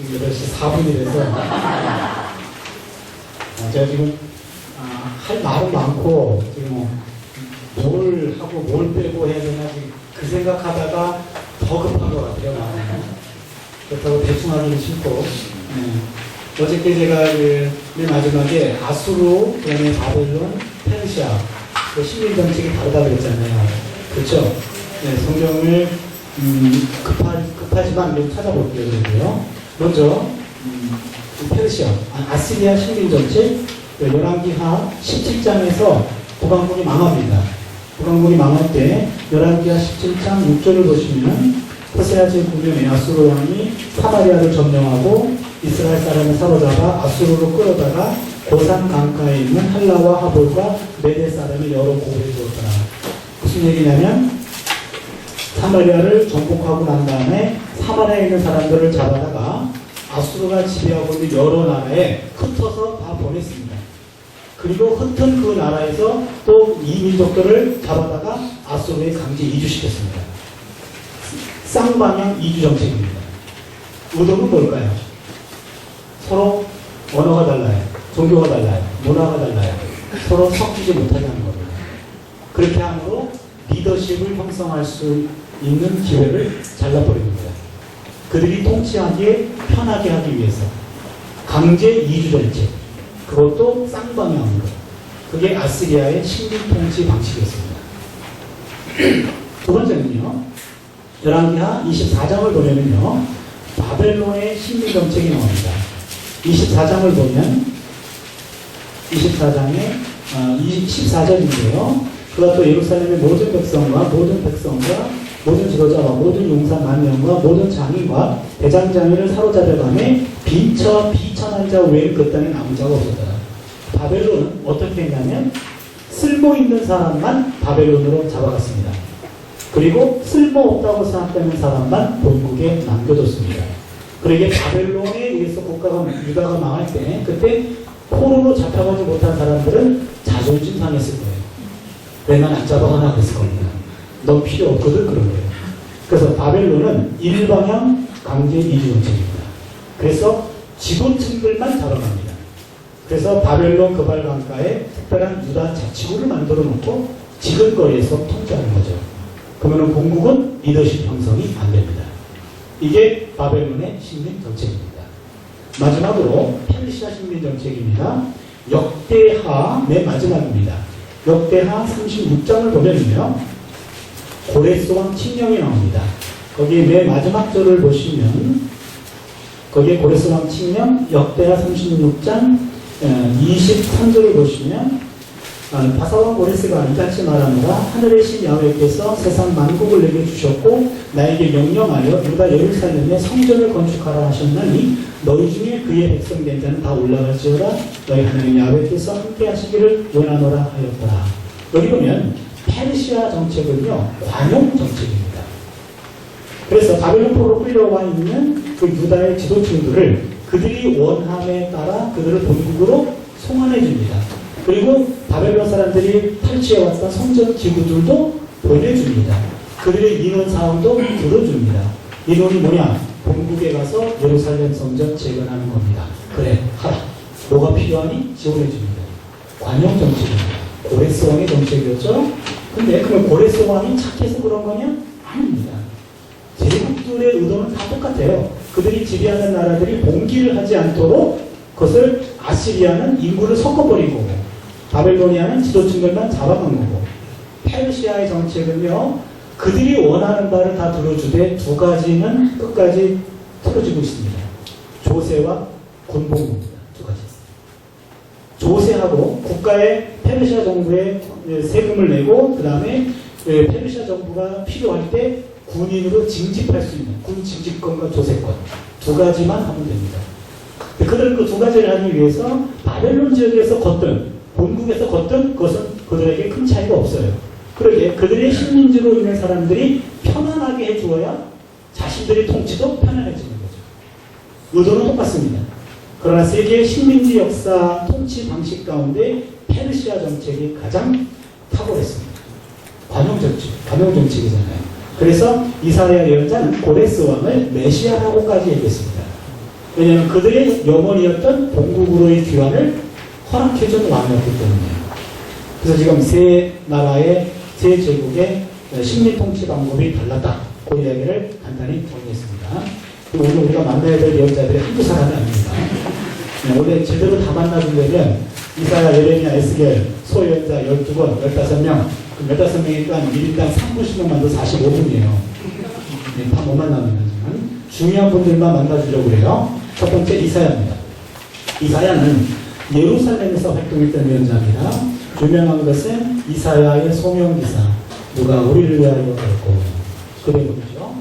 8시 4분이라서 제가 지금 할 말은 많고 지금 뭘 하고 뭘 빼고 해야 되나 지금 그 생각하다가 더 급한 것 같아요. 마음이. 그렇다고 대충 하기는 싫고 어저께 제가 맨 마지막에 아수르, 그다음에 바벨론, 페르시아 그 식민 정책이 다르다 그랬잖아요. 그렇죠? 네, 성경을 급하지만 좀 찾아볼게요. 그러고요. 먼저 페르시아, 아시리아 식민 정책 열왕기하 17장에서 북왕국이 망합니다. 북왕국이 망할 때 열왕기하 17장 6절을 보시면 호세아 제9년에 아수르 왕이 사마리아를 점령하고 이스라엘 사람을 사로잡아 아수르로 끌어다가 고산 강가에 있는 할라와 하볼과 메대 사람의 여러 고을에 두었더라. 무슨 얘기냐면 사마리아를 정복하고 난 다음에 사마리아에 있는 사람들을 잡아다가 아수르가 지배하고 있는 여러 나라에 흩어서 다 보냈습니다. 그리고 흩은 그 나라에서 또 이 민족들을 잡아다가 아수르에 강제 이주시켰습니다. 쌍방향 이주 정책입니다. 의도는 뭘까요? 서로 언어가 달라요. 종교가 달라요. 문화가 달라요. 서로 섞이지 못하게 하는 겁니다. 그렇게 함으로 리더십을 형성할 수 있는 기회를 잘라버립니다. 그들이 통치하기에 편하게 하기 위해서 강제 이주 정책, 그것도 쌍방향으로. 그게 아시리아의 식민 통치 방식이었습니다. 두 번째는요, 열왕기하 24장을 보면은요, 바벨론의 식민 정책이 나옵니다. 24장을 보면 24장에 14절인데요. 그가 또 예루살렘의 모든 백성과 모든 지도자와 모든 용사 만명과 모든 장인과 대장장이를 사로잡아가며 비천한 자 외에 그 땅에 남은 자가 없었더라. 바벨론은 어떻게 했냐면 쓸모있는 사람만 바벨론으로 잡아갔습니다. 그리고 쓸모없다고 생각되는 사람만 본국에 남겨뒀습니다. 그러기에 바벨론에 의해서 유다가 망할 때 그때 포로로 잡혀가지 못한 사람들은 자존심 상했을 거예요. 왜 난 안 잡아가나 그랬을 겁니다. 넌 필요 없거든 그런 거예요. 그래서 바벨론은 일방향 강제 이주 정책입니다. 그래서 지도층들만 잡아갑니다. 그래서 바벨론 그발 강가에 특별한 유다 자치구를 만들어 놓고 지근거리에서 통치하는 거죠. 그러면 본국은 리더십 형성이 안 됩니다. 이게 바벨론의 식민 정책입니다. 마지막으로 페르시아 식민 정책입니다. 역대하 맨 마지막입니다. 역대하 36장을 보면요, 고레스 왕 칙령이 나옵니다. 거기 맨 마지막 절을 보시면 거기에 고레스 왕 칙령 역대하 36장 23절을 보시면 바사왕 고레스가 이같이 말하노라. 하늘의 신 야훼께서 세상 만국을 내게 주셨고 나에게 명령하여 유다 예루살렘에 성전을 건축하라 하셨나니 너희 중에 그의 백성 된 자는 다 올라갈지어다. 너희 하나님 야훼께서 함께 하시기를 원하노라 하였더라. 여기 보면 페르시아 정책은요, 관용 정책입니다. 그래서 바벨론 포로로 끌려와 있는 그 유다의 지도층들을 그들이 원함에 따라 그들을 본국으로 송환해 줍니다. 그리고 바벨론 사람들이 탈취해왔던 성전 기구들도 보내줍니다. 그들의 민원 사항도 들어줍니다. 민원이 뭐냐? 본국에 가서 예루살렘 성전 재건하는 겁니다. 그래, 하라. 뭐가 필요하니? 지원해줍니다. 관용 정책입니다. 고레스 왕의 정책이었죠? 근데 그럼 고레스 왕이 착해서 그런 거냐? 아닙니다. 제국들의 의도는 다 똑같아요. 그들이 지배하는 나라들이 봉기를 하지 않도록 그것을 아시리아는 인구를 섞어버리고 바벨로니아는 지도층들만 잡아간 거고, 페르시아의 정책은요, 그들이 원하는 바를 다 들어주되 두 가지는 끝까지 틀어지고 있습니다. 조세와 군복무입니다. 두 가지. 조세하고 국가의 페르시아 정부에 세금을 내고 그 다음에 페르시아 정부가 필요할 때 군인으로 징집할 수 있는 군 징집권과 조세권 두 가지만 하면 됩니다. 그들은 그 두 가지를 하기 위해서 바벨론 지역에서 걷든 본국에서 걷든 그것은 그들에게 큰 차이가 없어요. 그러기에 그들의 식민지로 있는 사람들이 편안하게 해주어야 자신들의 통치도 편안해지는 거죠. 의도는 똑같습니다. 그러나 세계의 식민지 역사 통치 방식 가운데 페르시아 정책이 가장 탁월했습니다. 관용 정책이잖아요. 그래서 이사야 예언자는 고레스 왕을 메시아라고까지 얘기했습니다. 왜냐하면 그들의 영원이었던 본국으로의 귀환을 허락해준 왕이었기 때문이에요. 그래서 지금 세 나라의 세 제국의 식민 통치 방법이 달랐다. 그 이야기를 간단히 정리했습니다. 그리고 오늘 우리가 만나야 될 예언자들이 한두 사람이 아닙니다. 원래 제대로 다 만나주려면 이사야, 예레미야, 에스겔, 소예언자 12번, 15명, 15명이니까 1인당 3분씩만 도 45분이에요. 다 못 만나면 중요한 분들만 만나주려고 그래요. 첫 번째 이사야입니다. 이사야는 예루살렘에서 활동했던 예언자입니다. 유명한 것은 이사야의 소명기사, 누가 우리를 위하여 걸고 그 내용이죠.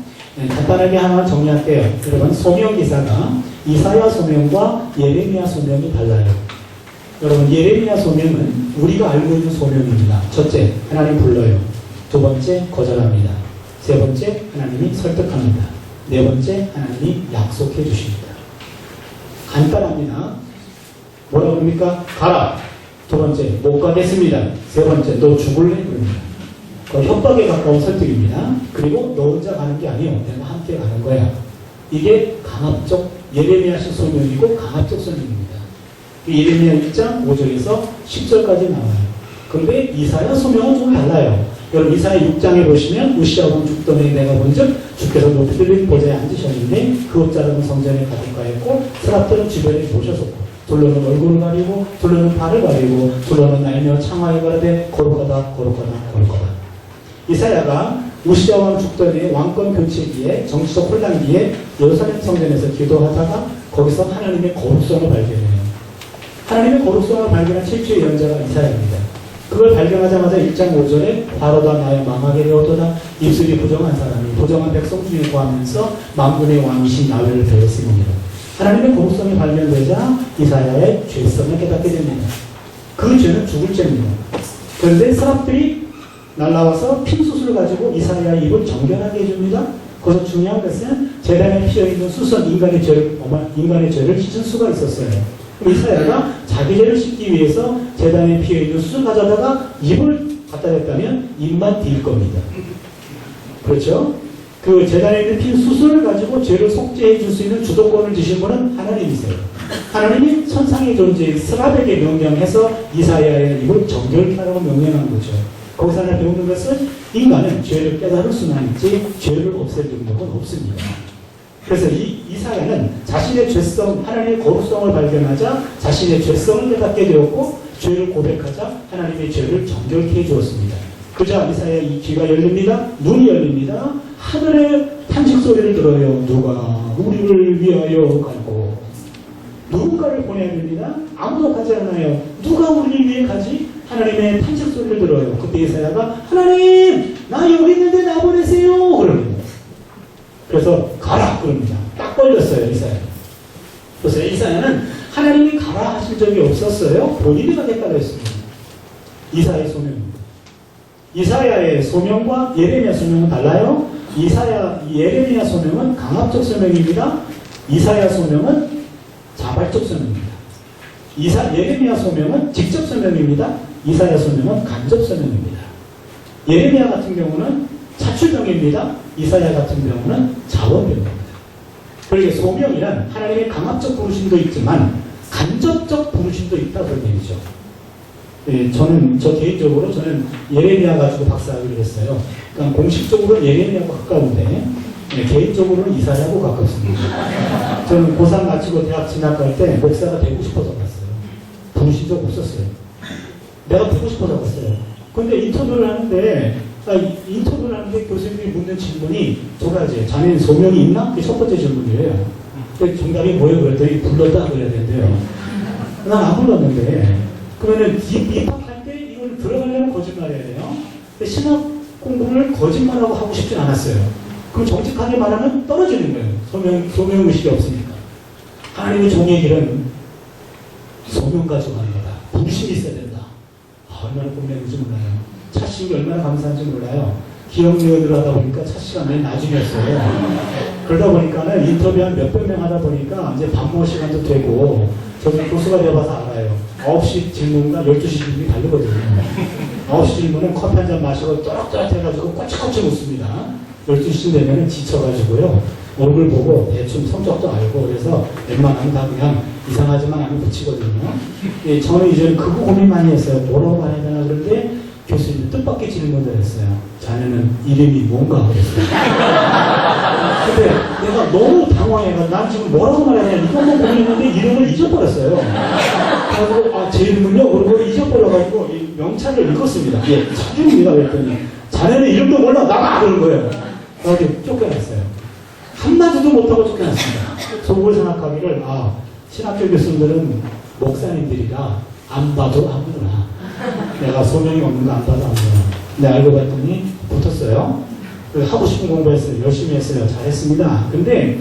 간단하게 하나 정리할게요. 여러분, 소명기사가 이사야 소명과 예레미야 소명이 달라요. 여러분, 예레미야 소명은 우리가 알고 있는 소명입니다. 첫째, 하나님 불러요. 두 번째, 거절합니다. 세 번째, 하나님이 설득합니다. 네 번째, 하나님이 약속해 주십니다. 간단합니다. 뭐라고 합니까? 가라. 두 번째, 못 가겠습니다. 세 번째, 너 죽을래? 그럽니다. 협박에 가까운 설득입니다. 그리고 너 혼자 가는 게 아니에요. 내가 함께 가는 거야. 이게 강압적 예레미야식 소명이고 강압적 소명입니다. 예레미야 1장 5절에서 10절까지 나와요. 그런데 이사야 소명은 좀 달라요. 여러분, 이사야 6장에 보시면 우시아 왕 죽던 해 내가 본즉 주께서 높이 들린 보좌에 앉으셨는데 그 옷자락은 성전에 가득하였고 스랍들은 주변에 모셔섰고 둘러는 얼굴을 가리고 둘러는 발을 가리고 둘러는 날며 창하에 가라되 거룩하다 거룩하다 거룩하다. 이사야가 우시아 왕 죽던 해 왕권 교체기에 정치적 혼란기에 예루살렘 성전에서 기도하다가 거기서 하나님의 거룩성을 발견해요. 하나님의 거룩성을 발견한 최초의 예언자가 이사야입니다. 그걸 발견하자마자 1장 5절에 바로다 나의 망하게 되었도다. 입술이 부정한 사람이 부정한 백성 중에 거하면서 만군의 왕이신 야훼를 배웠습니다. 하나님의 거룩성이 발견되자 이사야의 죄성을 깨닫게 됩니다. 그 죄는 죽을 죄입니다. 그런데 사람들이 날라와서 핀수술을 가지고 이사야의 입을 정결하게 해줍니다. 거기서 중요한 것은 제단에 피어있는 수선 인간의 죄를 씻은 수가 있었어요. 이사야가 자기 죄를 씻기 위해서 제단에 피어있는 수술 가져다가 입을 갖다 댔다면 입만 딜 겁니다. 그렇죠? 그 제단에 있는 핀 수술을 가지고 죄를 속죄해 줄 수 있는 주도권을 주신 분은 하나님이세요. 하나님이 천상의 존재인 스랍에게 명령해서 이사야의 입을 정결케 하라고 명령한 거죠. 거기서 하나 배우는 것은 인간은 죄를 깨달을 수만 있지 죄를 없앨 능력은 없습니다. 그래서 이사야는 자신의 죄성, 하나님의 거룩성을 발견하자 자신의 죄성을 깨닫게 되었고 죄를 고백하자 하나님의 죄를 정결케 해주었습니다. 그자 이사야의 귀가 열립니다. 눈이 열립니다. 하늘의 탄식 소리를 들어요. 누가 우리를 위하여 가고 누군가를 보내야 됩니다. 아무도 가지 않아요. 누가 우리를 위해 가지? 하나님의 탄식 소리를 들어요. 그때 이사야가 하나님 나 여기 있는데 나 보내세요 그럽니다. 그래서 가라 그럽니다. 딱 걸렸어요 이사야. 그래서 이사야는 하나님이 가라 하신 적이 없었어요. 본인이 가겠다고 했습니다. 이사야의 소명입니다. 이사야의 소명과 예레미야 소명은 달라요. 예레미야 소명은 강압적 소명입니다. 이사야 소명은 자발적 소명입니다. 예레미야 소명은 직접 소명입니다. 이사야 소명은 간접 소명입니다. 예레미야 같은 경우는 차출병입니다. 이사야 같은 경우는 자원병입니다. 그러게 소명이란 하나님의 강압적 부르심도 있지만 간접적 부르심도 있다 그런 얘기죠. 예, 개인적으로 저는 예레미야 가지고 박사학위를 했어요. 그러니까 공식적으로는 예레미야하고 가까운데 개인적으로는 이사야하고 가깝습니다. 저는 고3 마치고 대학 진학할 때 목사가 되고 싶어서 갔어요. 부르신 적 없었어요. 내가 되고 싶어서 갔어요. 근데 인터뷰를 하는데 교수님이 묻는 질문이 두 가지예요. 자네는 소명이 있나? 그게 첫 번째 질문이에요. 정답이 뭐예요? 그랬더니 불렀다 그래야 된대요. 난 안 불렀는데 그러면은 입학할 때 이걸 들어가려면 거짓말해야 돼요. 근데 신학 공부를 거짓말하고 하고 싶진 않았어요. 그럼 정직하게 말하면 떨어지는 거예요. 소명의식이 없으니까. 하나님의 종의 길은 소명 가지고 하는 거다. 부르심이 있어야 된다. 얼마나 고민했는지 몰라요. 차 시기 얼마나 감사한지 몰라요. 기억력을 하다 보니까 차 시간 맨 나중이었어요. 그러다 보니까는 인터뷰 한 몇백 명 하다 보니까 이제 밥 먹을 시간도 되고 저도 교수가 되어봐서 알아요. 9시 질문과 12시 질문이 다르거든요. 9시 질문은 커피 한 잔 마시고 또렷또렷 해가지고 꼬치꼬치 묻습니다. 12시쯤 되면 지쳐가지고요. 얼굴 보고 대충 성격도 알고 그래서 웬만하면 다 그냥 이상하지만 하면 붙이거든요. 예, 저는 이제 그거 고민 많이 했어요. 뭐라고 말해야 되나 그런데 교수님이 뜻밖의 질문을 했어요. 자네는 이름이 뭔가 그랬어요. 근데 내가 너무 당황해가지고 난 지금 뭐라고 말해야 되나 이것만 고민했는데 이름을 잊어버렸어요. 그래서 제 이름은요? 그러고 잊어버려가지고 이 명찰을 읽었습니다. 예, 차준입니다. 그랬더니 자네는 이름도 몰라 나가! 그런 거예요. 그래서 쫓겨났어요. 한마디도 못하고 쫓겨났습니다. 속을 생각하기를 신학교 교수님들은 목사님들이라 안 봐도 아무나 내가 소명이 없는 거 안 봐도 아무나 근데 알고 봤더니 붙었어요. 하고 싶은 공부했어요. 열심히 했어요. 잘했습니다. 근데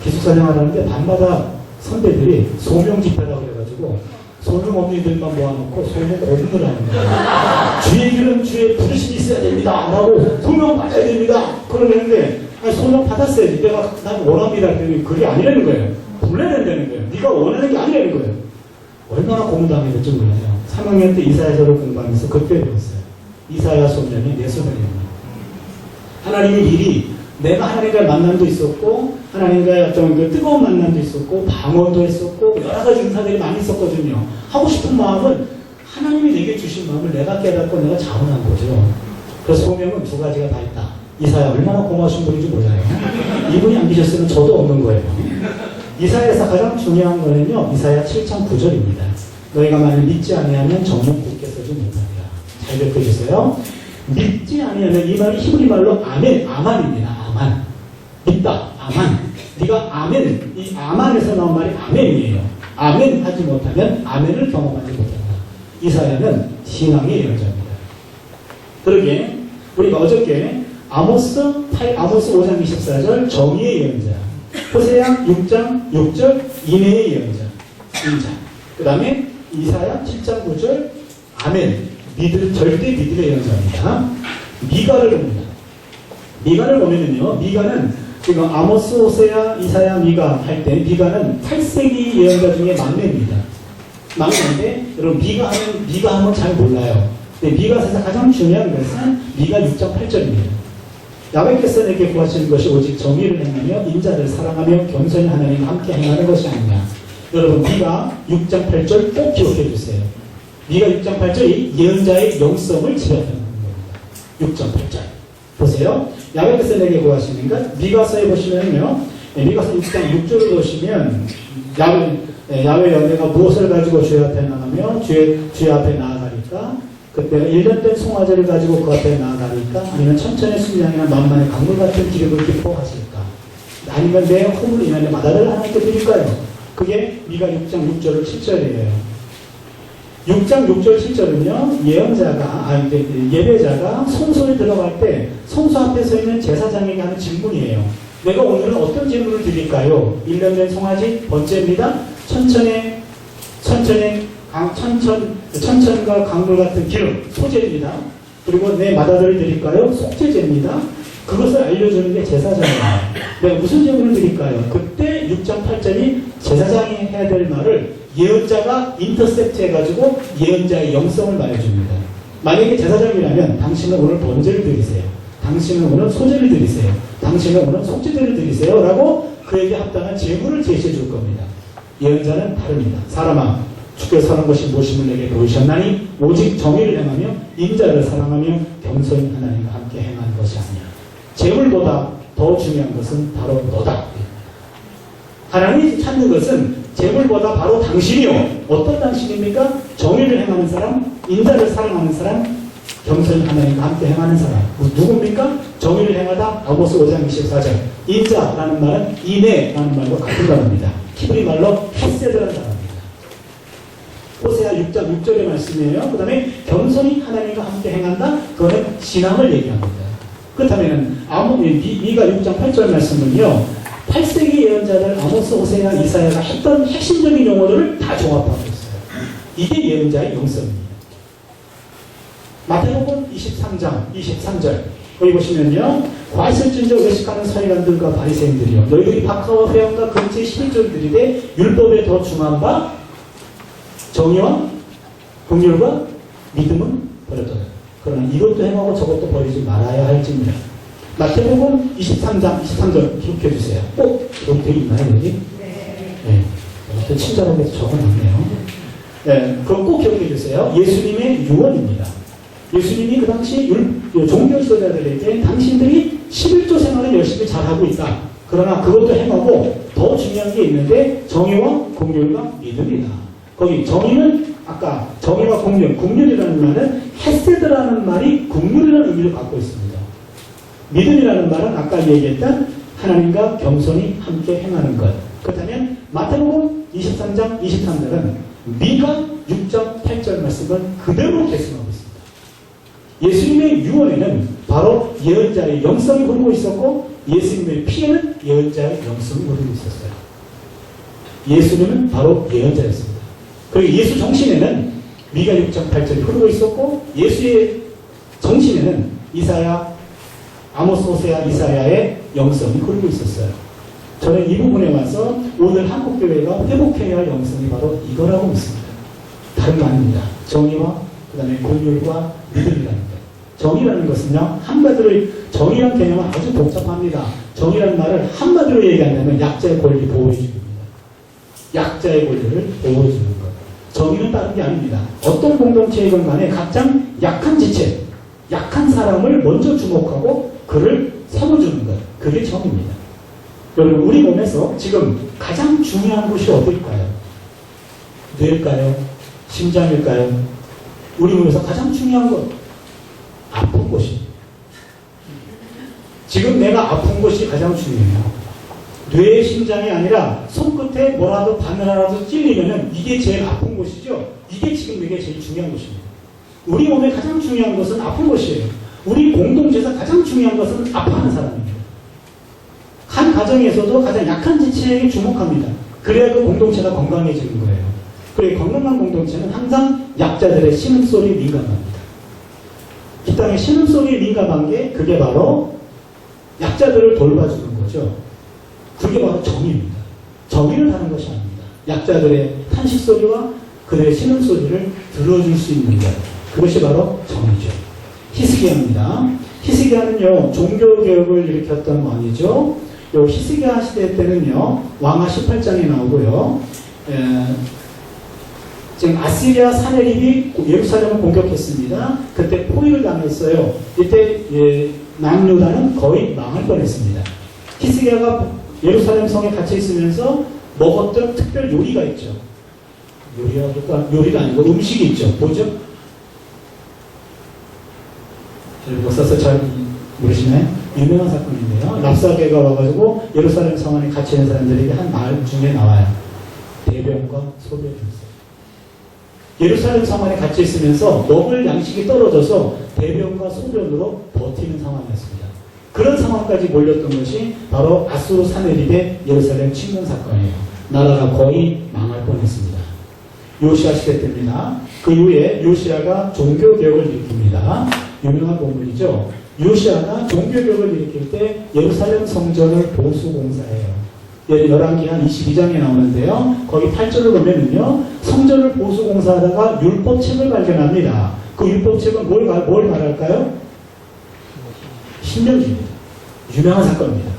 기숙사 생활하는데 밤마다 선배들이 소명 집회라고 그래가지고 소명 없는 이들만 모아놓고 소명 고문을 하는 거예요. 주의 길은 주의 부르심이 있어야 됩니다. 라고 소명 받아야 됩니다. 그러는데 소명 받았어야지. 난 원합니다. 그게 아니라는 거예요. 불러낸다는 거예요. 네가 원하는 게 아니라는 거예요. 얼마나 고문당했는지 몰라요. 3학년 때 이사야서를 공부하면서 그때 배웠어요. 이사야 소명이 내 소명입니다. 하나님의 일이 내가 하나님과의 만남도 있었고 하나님과의 어떤 그 뜨거운 만남도 있었고 방언도 했었고 여러 가지 은사들이 많이 있었거든요. 하고 싶은 마음은 하나님이 내게 주신 마음을 내가 깨닫고 내가 자원한 거죠. 그래서 소명은 두 가지가 다 있다. 이사야 얼마나 고마우신 분인지 몰라요. 이분이 안 계셨으면 저도 없는 거예요. 이사야에서 가장 중요한 거는요. 이사야 7장 9절입니다. 너희가 만일 믿지 아니하면 정녕 굳게 서지 못하리라. 잘 기억해주세요. 믿지 아니하면 이 말이 히브리 말로 아만입니다. 아만. 믿다. 아만. 네가 아멘. 이 아만에서 나온 말이 아멘이에요. 아멘 하지 못하면 아멘을 경험하지 못한다. 이사야는 신앙의 예언자입니다. 그러게 우리가 어저께 아모스 5장 24절 정의의 예언자, 호세아 6장 6절 인애의 예언자, 인자. 그 다음에 이사야 7장 9절 아멘, 절대 믿음의 예언자입니다. 미가를 봅니다. 미가를 보면은요, 미가는 지금 아모스, 호세아, 이사야, 미가 할 때 미가는 8세기 예언자 중에 막내입니다. 막내인데 여러분 미가 하면 잘 몰라요. 근데 미가에서 가장 중요한 것은 미가 6장 8절입니다. 야훼께서 내게 구하시는 것이 오직 정의를 행하며 인자를 사랑하며 겸손히 하나님과 함께 행하는 것이 아니냐. 여러분 미가 6장 8절 꼭 기억해 주세요. 미가 6장 8절이 예언자의 영성을 지배하는 겁니다. 6장 8절 보세요. 야훼께서 내게 구하시는 것 미가서에 보시면요. 미가서 6장 6절을 보시면 야훼여 내가 무엇을 가지고 주의 앞에 나가며 주의 앞에 나아가리까? 그때 1년 된 송아지를 가지고 그 앞에 나아가니까 아니면 천천의 순양이나 만만의 강물 같은 기름을 기뻐하실까? 아니면 내 호물 인하여 마다를 하나님께 드릴까요? 그게 미가 6장 6절 7절이에요. 6장 6절 7절은요. 예배자가 성소에 들어갈 때 성소 앞에 서 있는 제사장에게 하는 질문이에요. 내가 오늘은 어떤 질문을 드릴까요? 1년 된 송아지 번째입니다. 천천과 강물 같은 기름, 소재입니다. 그리고 내 마다들을 드릴까요? 속죄제입니다. 그것을 알려주는 게 제사장이에요. 내가 무슨 질문을 드릴까요? 그때 6장 8절이 제사장이 해야 될 말을 예언자가 인터셉트 해가지고 예언자의 영성을 말해줍니다. 만약에 제사장이라면 당신은 오늘 번제를 드리세요. 당신은 오늘 소제를 드리세요. 당신은 오늘 속죄제를 드리세요. 라고 그에게 합당한 제물을 제시해 줄 겁니다. 예언자는 다릅니다. 사람아, 주께서 사는 것이 무엇임을 내게 보이셨나니 오직 정의를 행하며 인자를 사랑하며 겸손히 하나님과 함께 행하는 것이 아니야. 재물보다 더 중요한 것은 바로 너다. 하나님이 찾는 것은 재물보다 바로 당신이요. 어떤 당신입니까? 정의를 행하는 사람, 인자를 사랑하는 사람, 겸손히 하나님과 함께 행하는 사람. 누굽니까? 정의를 행하다. 아모스 5장 24절. 인자라는 말은 인애라는 말과 같은 단어입니다. 히브리 말로 헤세드라는 단어입니다. 호세아 6장 6절의 말씀이에요. 그 다음에 겸손히 하나님과 함께 행한다. 그거는 신앙을 얘기합니다. 그렇다면 미가 6장 8절 말씀은요. 8세기 예언자들 아모스, 호세아, 이사야가 했던 핵심적인 용어들을 다 종합하고 있어요. 이게 예언자의 영성입니다. 마태복음 23장 23절 거기 보시면요. 과실진저 외식하는 서기관들과 바리새인들이요. 너희들이 박하와 회원과 근처의 11조들이되 율법에 더 중한 바 정의와 긍휼과 믿음은 버렸다. 그러나 이것도 행하고 저것도 버리지 말아야 할지니라. 마태복음 23장 23절 기록해 주세요. 꼭 기록되어 있나요, 여기? 네. 친절하게 적어놨네요. 네, 그럼 꼭 기억해 주세요. 예수님의 유언입니다. 예수님이 그 당시 종교 지도자들에게 당신들이 11조 생활을 열심히 잘하고 있다. 그러나 그것도 행하고 더 중요한 게 있는데 정의와 공률과 믿음이다. 거기 정의는 아까 정의와 공률, 공률이라는 말은 헤세드라는 말이 국률이라는 의미를 갖고 있습니다. 믿음이라는 말은 아까 얘기했던 하나님과 겸손히 함께 행하는 것. 그렇다면 마태복음 23장 23절은 미가 6장 8절 말씀을 그대로 계승하고 있습니다. 예수님의 유언에는 바로 예언자의 영성이 흐르고 있었고 예수님의 피에는 예언자의 영성이 흐르고 있었어요. 예수님은 바로 예언자였습니다. 그리고 예수 정신에는 미가 6장 8절이 흐르고 있었고 예수의 정신에는 이사야, 아모스, 호세아, 이사야의 영성이 흐르고 있었어요. 저는 이 부분에 와서 오늘 한국교회가 회복해야 할 영성이 바로 이거라고 믿습니다. 다른 거 아닙니다. 정의와 그 다음에 공율과 믿음이라는 것. 정의라는 것은요, 한마디로 정의란 개념은 아주 복잡합니다. 정의라는 말을 한마디로 얘기한다면 약자의 권리 보호해줍니다. 약자의 권리를 보호해주는 것. 정의는 다른 게 아닙니다. 어떤 공동체이건 간에 가장 약한 지체, 약한 사람을 먼저 주목하고 그를 세워주는 것. 그게 정의입니다. 여러분, 우리 몸에서 지금 가장 중요한 곳이 어딜까요? 뇌일까요? 심장일까요? 우리 몸에서 가장 중요한 것, 아픈 곳이. 지금 내가 아픈 곳이 가장 중요해요. 뇌의 심장이 아니라 손끝에 뭐라도 바늘하라도 찔리면은 이게 제일 아픈 곳이죠. 이게 지금 내게 제일 중요한 곳입니다. 우리 몸에 가장 중요한 것은 아픈 곳이에요. 우리 공동체에서 가장 중요한 것은 아파하는 사람입니다. 한 가정에서도 가장 약한 지체에게 주목합니다. 그래야 그 공동체가 건강해지는 거예요. 그리고 건강한 공동체는 항상 약자들의 신음소리에 민감합니다. 이 땅의 신음소리에 민감한 게 그게 바로 약자들을 돌봐주는 거죠. 그게 바로 정의입니다. 정의를 하는 것이 아닙니다. 약자들의 탄식소리와 그들의 신음소리를 들어줄 수 있는 것. 그것이 바로 정의죠. 히스기야입니다. 히스기야는요, 종교개혁을 일으켰던 왕이죠. 요 히스기야 시대 때는요, 왕하 18장에 나오고요, 지금 아시리아 사내립이 예루살렘을 공격했습니다. 그때 포위를 당했어요. 이때 남유다는 거의 망할 뻔했습니다. 히스기야가 예루살렘 성에 갇혀 있으면서 먹었던 특별 요리가 있죠. 요리가 아니고 음식이 있죠. 뭐죠? 역사서 잘 모르시나요? 유명한 사건인데요. 랍사게가 와가지고 예루살렘 성 안에 갇혀 있는 사람들에게 한 말 중에 나와요. 대변과 소변 줬어요. 예루살렘 성 안에 갇혀 있으면서 먹을 양식이 떨어져서 대변과 소변으로 버티는 상황이었습니다. 그런 상황까지 몰렸던 것이 바로 아수르 사네립의 예루살렘 침공 사건이에요. 나라가 거의 망할 뻔했습니다. 요시야 시대 때입니다. 그 이후에 요시야가 종교개혁을 일으킵니다. 유명한 본문이죠. 요시야가 종교개혁을 일으킬 때 예루살렘 성전을 보수공사해요. 열왕기 한 22장에 나오는데요. 거기 8절을 보면은요, 성전을 보수공사하다가 율법책을 발견합니다. 그 율법책은 뭘 말할까요? 신명기입니다. 유명한 사건입니다.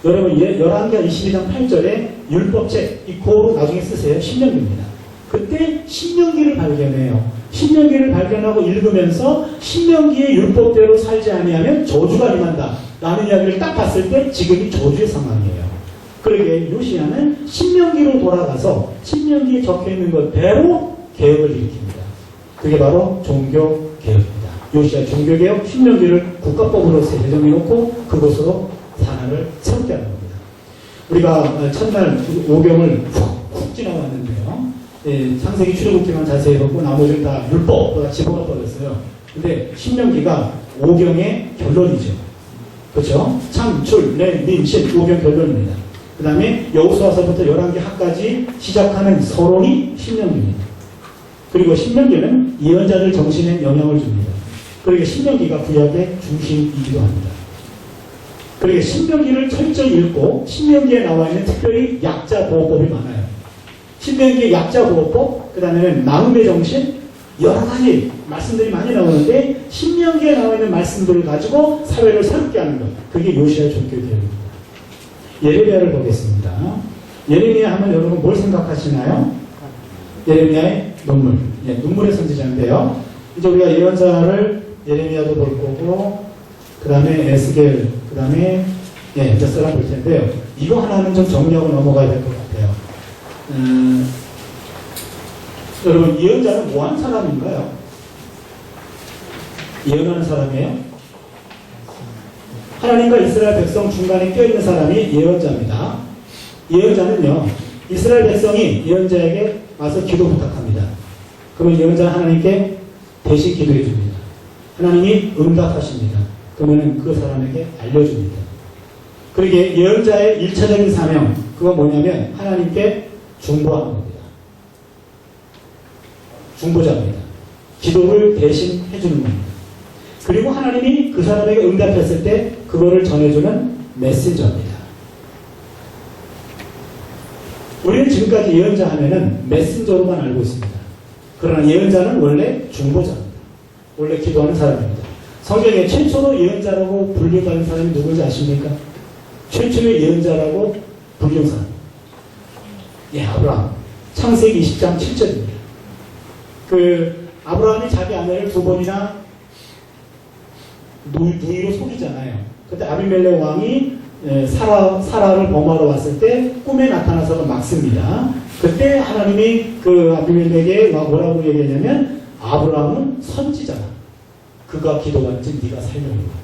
여러분, 열왕기 22장 8절에 율법책, 이 고로 나중에 쓰세요. 신명기입니다. 그때 신명기를 발견해요. 신명기를 발견하고 읽으면서 신명기의 율법대로 살지 아니하면 저주가 임한다 라는 이야기를 딱 봤을 때 지금이 저주의 상황이에요. 그러게 요시야는 신명기로 돌아가서 신명기에 적혀있는 것대로 개혁을 일으킵니다. 그게 바로 종교개혁입니다. 요시야 종교개혁, 신명기를 국가법으로 제정해놓고 그곳으로 나라를 세우게 하는 겁니다. 우리가 첫날 오경을 훅 지나왔는데요. 창세기 출애굽기만 자세히 보고 나머지는 다 율법 집어가 버렸어요. 근데 신명기가 오경의 결론이죠. 그렇죠? 참, 출, 내, 민, 신, 오경 결론입니다. 그 다음에 여호수아서부터 열왕기 하까지 시작하는 서론이 신명기입니다. 그리고 신명기는 예언자들 정신에 영향을 줍니다. 그리고 신명기가 구약의 중심이기도 합니다. 그리고 신명기를 철저히 읽고 신명기에 나와 있는 특별히 약자 보호법이 많아요. 신명기의 약자 보호법, 그 다음에는 나눔의 정신, 여러 가지 말씀들이 많이 나오는데 신명기에 나와 있는 말씀들을 가지고 사회를 새롭게 하는 것. 그게 요시아의 종교개혁입니다. 예레미야를 보겠습니다. 예레미야 하면 여러분 뭘 생각하시나요? 예레미야의 눈물. 예, 눈물의 선지자인데요. 이제 우리가 예언자를 예레미야도 볼 거고, 그 다음에 에스겔, 그 다음에 몇 사람 볼 텐데요. 이거 하나는 좀 정리하고 넘어가야 될 것 같아요. 여러분, 예언자는 뭐 하는 사람인가요? 예언하는 사람이에요? 하나님과 이스라엘 백성 중간에 껴있는 사람이 예언자입니다. 예언자는요, 이스라엘 백성이 예언자에게 와서 기도 부탁합니다. 그러면 예언자는 하나님께 대신 기도해 줍니다. 하나님이 응답하십니다. 그러면 그 사람에게 알려줍니다. 그러게 예언자의 1차적인 사명, 그건 뭐냐면 하나님께 중보하는 겁니다. 중보자입니다. 기도를 대신 해주는 겁니다. 그리고 하나님이 그 사람에게 응답했을 때 그거를 전해주는 메신저입니다. 우리는 지금까지 예언자 하면은 메신저로만 알고 있습니다. 그러나 예언자는 원래 중보자입니다. 원래 기도하는 사람입니다. 성경에 최초로 예언자라고 분류받은 사람이 누구인지 아십니까? 최초의 예언자라고 불리운 사람. 예, 아브라함. 창세기 20장 7절입니다. 아브라함이 자기 아내를 2번이나 누이로 속이잖아요. 그때 아비멜렉 왕이 사라를 범하러 왔을 때 꿈에 나타나서 막습니다. 그때 하나님이 그 아비멜렉에게 뭐라고 얘기했냐면 아브라함은 선지자다. 그가 기도한 즉 네가 살려는 거야.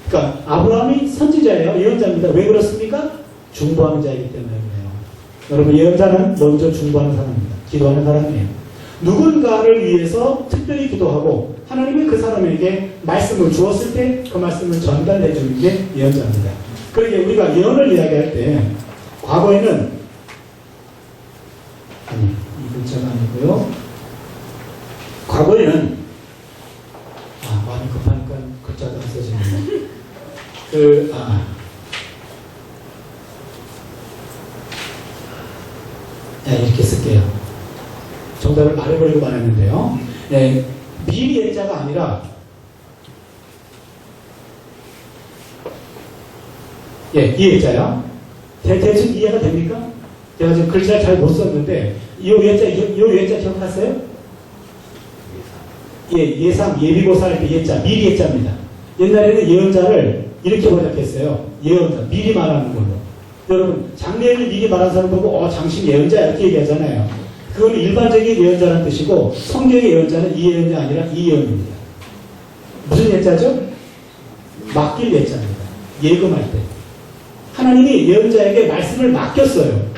그러니까 아브라함이 선지자예요. 예언자입니다. 왜 그렇습니까? 중보하는 자이기 때문에 그래요. 여러분, 예언자는 먼저 중보하는 사람입니다. 기도하는 사람이에요. 누군가를 위해서 특별히 기도하고 하나님이 그 사람에게 말씀을 주었을 때 그 말씀을 전달해 주는 게 예언자입니다. 그러게 우리가 예언을 이야기할 때 과거에는 이 글자가 아니고요. 과거에는 많이 급하니까 글자가 안 써지네요. 이렇게 쓸게요. 정답을 말해버리고 말했는데요. 미리 예자가 아니라 이 예자요. 대충 이해가 됩니까? 제가 지금 글자를 잘 못 썼는데 이 예자 기억하세요? 예상, 예비고사 할 때 예자, 미리 예자입니다. 옛날에는 예언자를 이렇게 번역했어요. 예언자, 미리 말하는 걸로. 여러분, 장래를 미리 말하는 사람 보고 장신 예언자 이렇게 얘기하잖아요. 그건 일반적인 예언자라는 뜻이고 성경의 예언자는 이 예언이 아니라 이 예언입니다. 무슨 예자죠? 맡길 예자입니다. 예금할 때. 하나님이 예언자에게 말씀을 맡겼어요.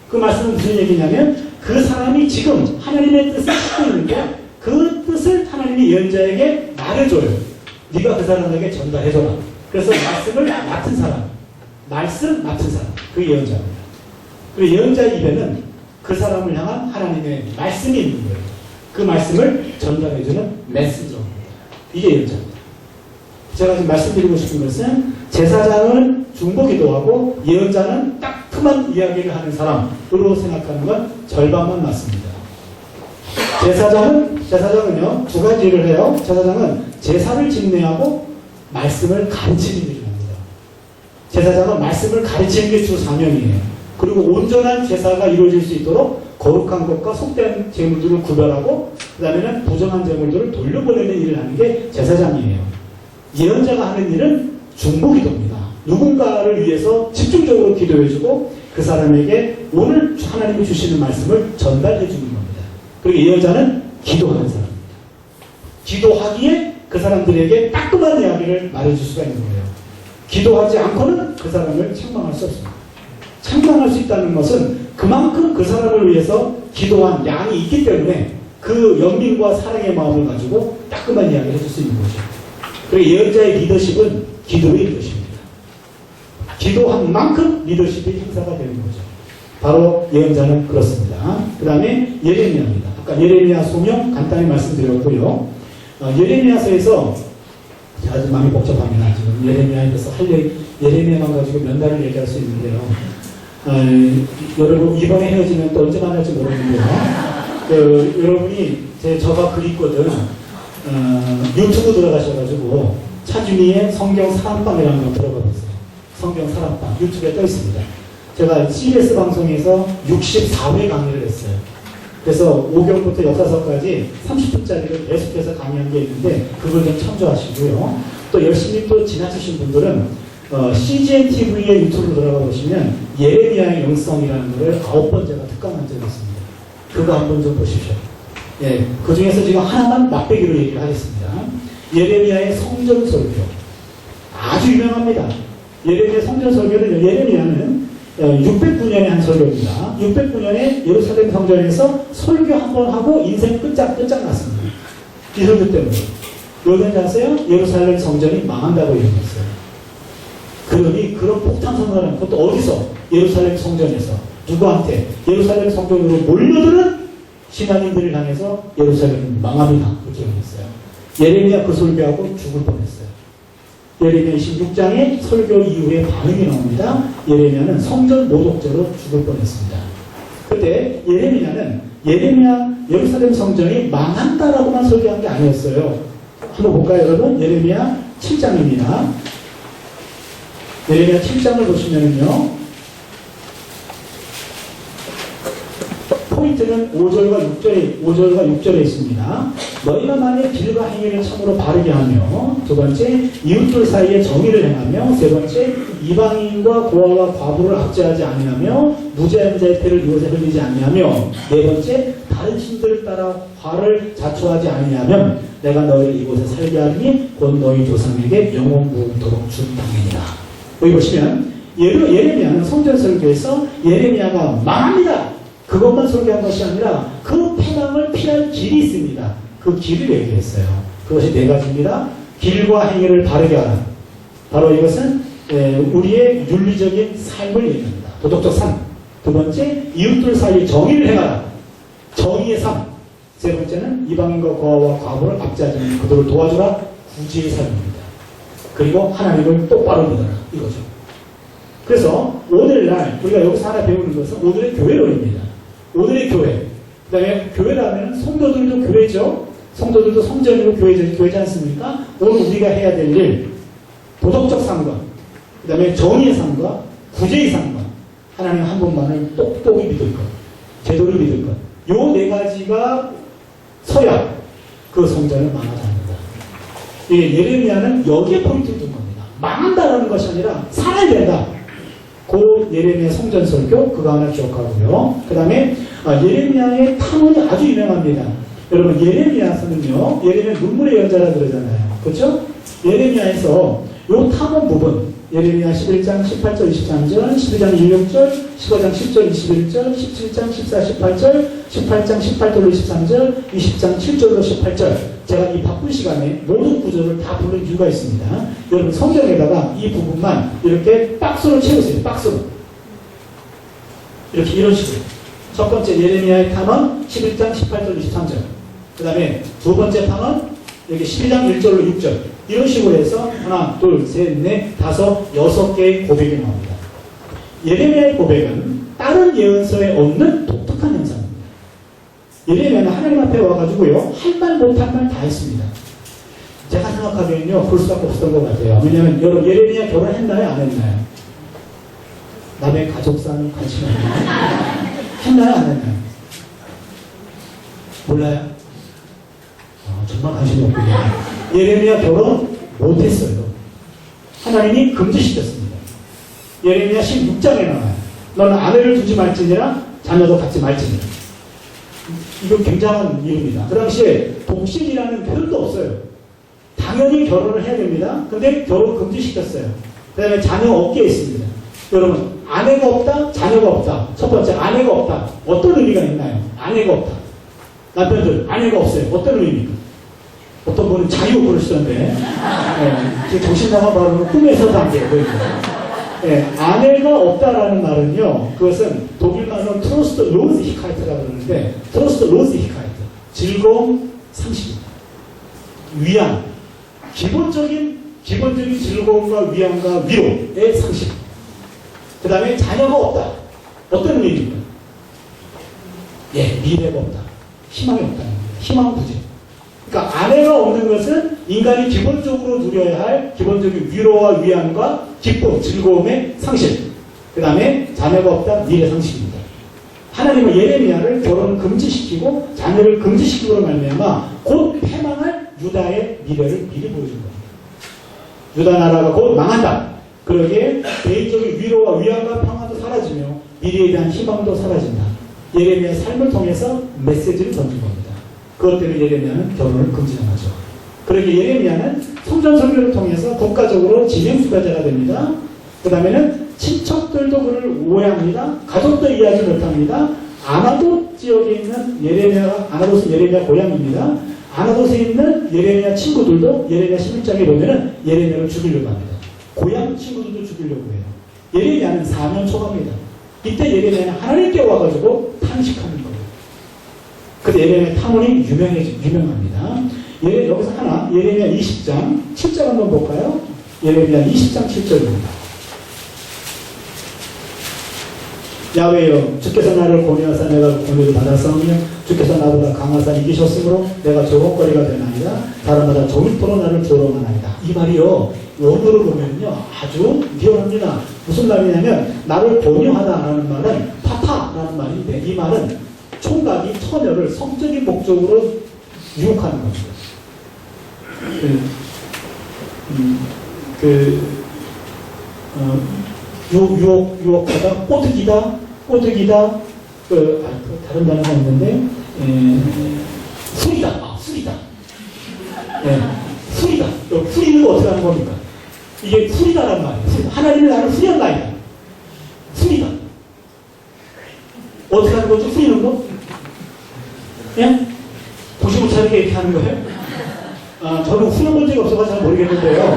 그 말씀은 무슨 얘기냐면 그 사람이 지금 하나님의 뜻을 찾고 있는데 그 뜻을 하나님이 예언자에게 말해줘요. 네가 그 사람에게 전달해줘라. 그래서 말씀을 맡은 사람, 말씀 맡은 사람, 그게 예언자입니다. 그리고 예언자 입에는 그 사람을 향한 하나님의 말씀이 있는 거예요. 그 말씀을 전달해주는 메신저입니다. 이게 예언자입니다. 제가 지금 말씀드리고 싶은 것은 제사장은 중보기도하고 예언자는 따끔한 이야기를 하는 사람으로 생각하는 건 절반만 맞습니다. 제사장은요, 두 가지 일을 해요. 제사장은 제사를 집례하고 말씀을 가르치는 일을 합니다. 제사장은 말씀을 가르치는 게 주 사명이에요. 그리고 온전한 제사가 이루어질 수 있도록 거룩한 것과 속된 제물들을 구별하고 그 다음에는 부정한 제물들을 돌려보내는 일을 하는 게 제사장이에요. 예언자가 하는 일은 중보기도입니다. 누군가를 위해서 집중적으로 기도해주고 그 사람에게 오늘 하나님이 주시는 말씀을 전달해주는 겁니다. 그리고 예언자는 기도하는 사람입니다. 기도하기에 그 사람들에게 따끔한 이야기를 말해줄 수가 있는 거예요. 기도하지 않고는 그 사람을 책망할 수 없습니다. 책망할 수 있다는 것은 그만큼 그 사람을 위해서 기도한 양이 있기 때문에 그 연민과 사랑의 마음을 가지고 따끔한 이야기를 해줄 수 있는 거죠. 그리고 예언자의 리더십은 기도의 리더십입니다. 기도한 만큼 리더십이 행사가 되는 거죠. 바로 예언자는 그렇습니다. 그 다음에 예레미야입니다. 아까 예레미야 소명 간단히 말씀드렸고요. 예레미야서에서 제가 좀 마음이 복잡합니다. 지금 예레미야에 대해서 예레미야만 가지고 몇 달을 얘기할 수 있는데요. 여러분 이번에 헤어지면 또 언제 만날지 모르는데요. 여러분이 저가 글 있거든. 유튜브 들어가셔가지고 차준희의 성경 사랑방이라는 거 들어가 보세요. 성경 사랑방 유튜브에 떠 있습니다. 제가 CBS 방송에서 64회 강의를 했어요. 그래서 5경부터 역사서까지 30분짜리를 계속해서 강의한 게 있는데 그걸 좀 참조하시고요. 또 열심히 또 지나치신 분들은 CGN TV의 유튜브 들어가 보시면 예레미야의 영성이라는 거를 9번 제가 특강한 적이 있습니다. 그거 한번 좀 보십시오. 예, 그 중에서 지금 하나만 맛배기로 얘기를 하겠습니다. 예레미야의 성전 설교. 아주 유명합니다. 예레미야 성전 설교는 예레미야는 609년에 한 설교입니다. 609년에 예루살렘 성전에서 설교 한 번 하고 인생 끝장 났습니다. 이 설교 때문에. 왜 그런지 아세요? 예루살렘 성전이 망한다고 얘기했어요. 그러니 그런 폭탄 선언은 그것도 어디서? 예루살렘 성전에서. 누구한테? 예루살렘 성전으로 몰려드는 신앙인들을 향해서 예루살렘은 망합니다. 그렇게 얘기했어요. 예레미야 그 설교하고 죽을 뻔했어요. 예레미야 26장의 설교 이후에 반응이 나옵니다. 예레미야는 성전 모독죄로 죽을 뻔했습니다. 그때 예레미야 예루살렘 성전이 망한다라고만 설교한 게 아니었어요. 한번 볼까요, 여러분? 예레미야 7장입니다. 예레미야 7장을 보시면은요, 포인트는 5절과 6절에 있습니다. 너희가 만일 길과 행위를 참으로 바르게 하며, 두 번째, 이웃들 사이에 정의를 행하며, 세 번째, 이방인과 고아와 과부를 압제하지 아니하며, 무죄한 자의 피를 이곳에 흘리지 아니하며, 네 번째, 다른 신들을 따라 화를 자초하지 아니하면 내가 너희를 이곳에 살게 하리니 곧 너희 조상에게 영원 무궁토록 준 땅이니라. 여기 보시면 예레미야는 성전 설교에서 예레미야가 망합니다. 그것만 설교한 것이 아니라 그 패망을 피할 길이 있습니다. 그 길을 얘기했어요. 그것이 네 가지입니다. 길과 행위를 바르게 하라. 바로 이것은 우리의 윤리적인 삶을 얘기합니다. 도덕적 삶. 두 번째, 이웃들 사이에 정의를 행하라. 정의의 삶. 세 번째는 이방인과 고아와 과부를 압제하지 않는 그들을 도와주라. 구제의 삶입니다. 그리고 하나님을 똑바로 믿어라. 이거죠. 그래서 오늘날 우리가 여기서 하나 배우는 것은 오늘의 교회론입니다. 오늘의 교회. 그 다음에 교회라면 성도들도 교회죠. 성도들도 성전이고 교회지 않습니까? 오늘 우리가 해야 될 일, 도덕적 삶과 그 다음에 정의의 삶과 구제의 삶과 하나님 한 분만을 똑똑히 믿을 것, 제도를 믿을 것. 요 네 가지가 서야 그 성전을 망하지 않는다. 이게 예레미야는 여기에 포인트를 둔 겁니다. 망한다라는 것이 아니라 살아야 된다. 그 예레미야 성전 설교 그거 하나 기억하고요. 그 다음에 예레미야의 탐언이 아주 유명합니다. 여러분 예레미야서는요. 예레미야 눈물의 연자라 그러잖아요. 그렇죠? 예레미야에서 요 탐언 부분 예레미야 11장 18절 23절 12장 16절 15장 10절 21절 17장 14 18절 18장 18절로 23절 20장 7절로 18절 제가 이 바쁜 시간에 모든 구절을 다 부른 이유가 있습니다. 여러분 성경에다가 이 부분만 이렇게 박스로 채우세요. 박스로 이렇게 이런 식으로 첫 번째 예레미야의 탐언 11장 18절 23절 그 다음에 두 번째 탐언 여기 12장 1절로 6절 이런 식으로 해서 하나, 둘, 셋, 넷, 다섯, 6개의 고백이 나옵니다. 예레미야의 고백은 다른 예언서에 없는 독특한 현상입니다. 예레미야는 하나님 앞에 와가지고요 할 말 못할 말 다 했습니다. 제가 생각하기에는요 볼 수밖에 없었던 것 같아요. 왜냐하면 여러분 예레미야 결혼했나요? 안 했나요? 남의 가족사는 관심 없나요? 했나요? 안 했나요? 몰라요? 정말 관심이 없군요. 예레미야 결혼 못했어요. 하나님이 금지시켰습니다. 예레미야 16장에 나와요. 너는 아내를 두지 말지니라 자녀도 갖지 말지니라. 이거 굉장한 일입니다. 그 당시에 독신이라는 표현도 없어요. 당연히 결혼을 해야 됩니다. 근데 결혼 금지시켰어요. 그 다음에 자녀 없게 했습니다. 여러분 아내가 없다, 자녀가 없다. 첫 번째 아내가 없다. 어떤 의미가 있나요? 아내가 없다. 남편들 아내가 없어요. 어떤 의미입니까? 어떤 분은 자유 그러시던데 정신나간 발음은 꿈에서도 안 돼요. 아내가 없다라는 말은요 그것은 독일말로 트로스트 로즈 히카이트라고 그러는데 트로스트 로즈 히카이트 즐거움 상식입니다. 위안 기본적인 즐거움과 위안과 위로의 상식. 그 다음에 자녀가 없다. 어떤 의미입니까? 미래가 없다. 희망이 없다는 거예요. 희망 부재. 그러니까 아내가 없는 것은 인간이 기본적으로 누려야 할 기본적인 위로와 위안과 기쁨, 즐거움의 상실. 그 다음에 자녀가 없다, 미래 상실입니다. 하나님은 예레미야를 결혼을 금지시키고 자녀를 금지시키고로 말미암아 곧 패망할 유다의 미래를 미리 보여준 겁니다. 유다 나라가 곧 망한다. 그러기에 개인적인 위로와 위안과 평화도 사라지며 미래에 대한 희망도 사라진다. 예레미야의 삶을 통해서 메시지를 던진 겁니다. 그것 때문에 예레미야는 결혼을 금지하죠. 그러기에 예레미야는 성전 설교를 통해서 국가적으로 진행수배자가 됩니다. 그 다음에는 친척들도 그를 오해합니다. 가족도 이해하지 못합니다. 아나돗 지역에 있는 아나돗은 예레미야 고향입니다. 아나돗에 있는 예레미야 친구들도 예레미야 11장에 보면은 예레미야를 죽이려고 합니다. 고향 친구들도 죽이려고 해요. 예레미야는 4년 초갑니다. 이때 예레미야는 하나님께 와가지고 탄식하는 거예요. 그래서 예레미야 탐언이 유명합니다. 여기서 하나, 예레미야 20장 7절 한번 볼까요? 예레미야 20장 7절입니다. 야훼여, 주께서 나를 권유하사 내가 권유를 받았사오며 주께서 나보다 강하사 이기셨으므로 내가 조롱거리가 되나이다. 사람마다 종일토로 나를 조롱하나이다. 이 말이요, 원어로 보면요 아주 리얼합니다. 무슨 말이냐면 나를 권유하다라는 말은 파타라는 말인데, 이 말은 총각이 처녀를 성적인 목적으로 유혹하는 겁니다. 유혹하다, 꼬드기다, 다른 단어가 있는데, 술이다. 술이다. 술이는 어떻게 하는 겁니까? 이게 술이다란 말이에요. 하나님이 나를 술이한 나이다. 술이다. 어떻게 하는 거죠? 술이는 거? 예? 도시못 차리게 이렇게 하는 거예요? 저는 술을 본 적이 없어서 잘 모르겠는데요.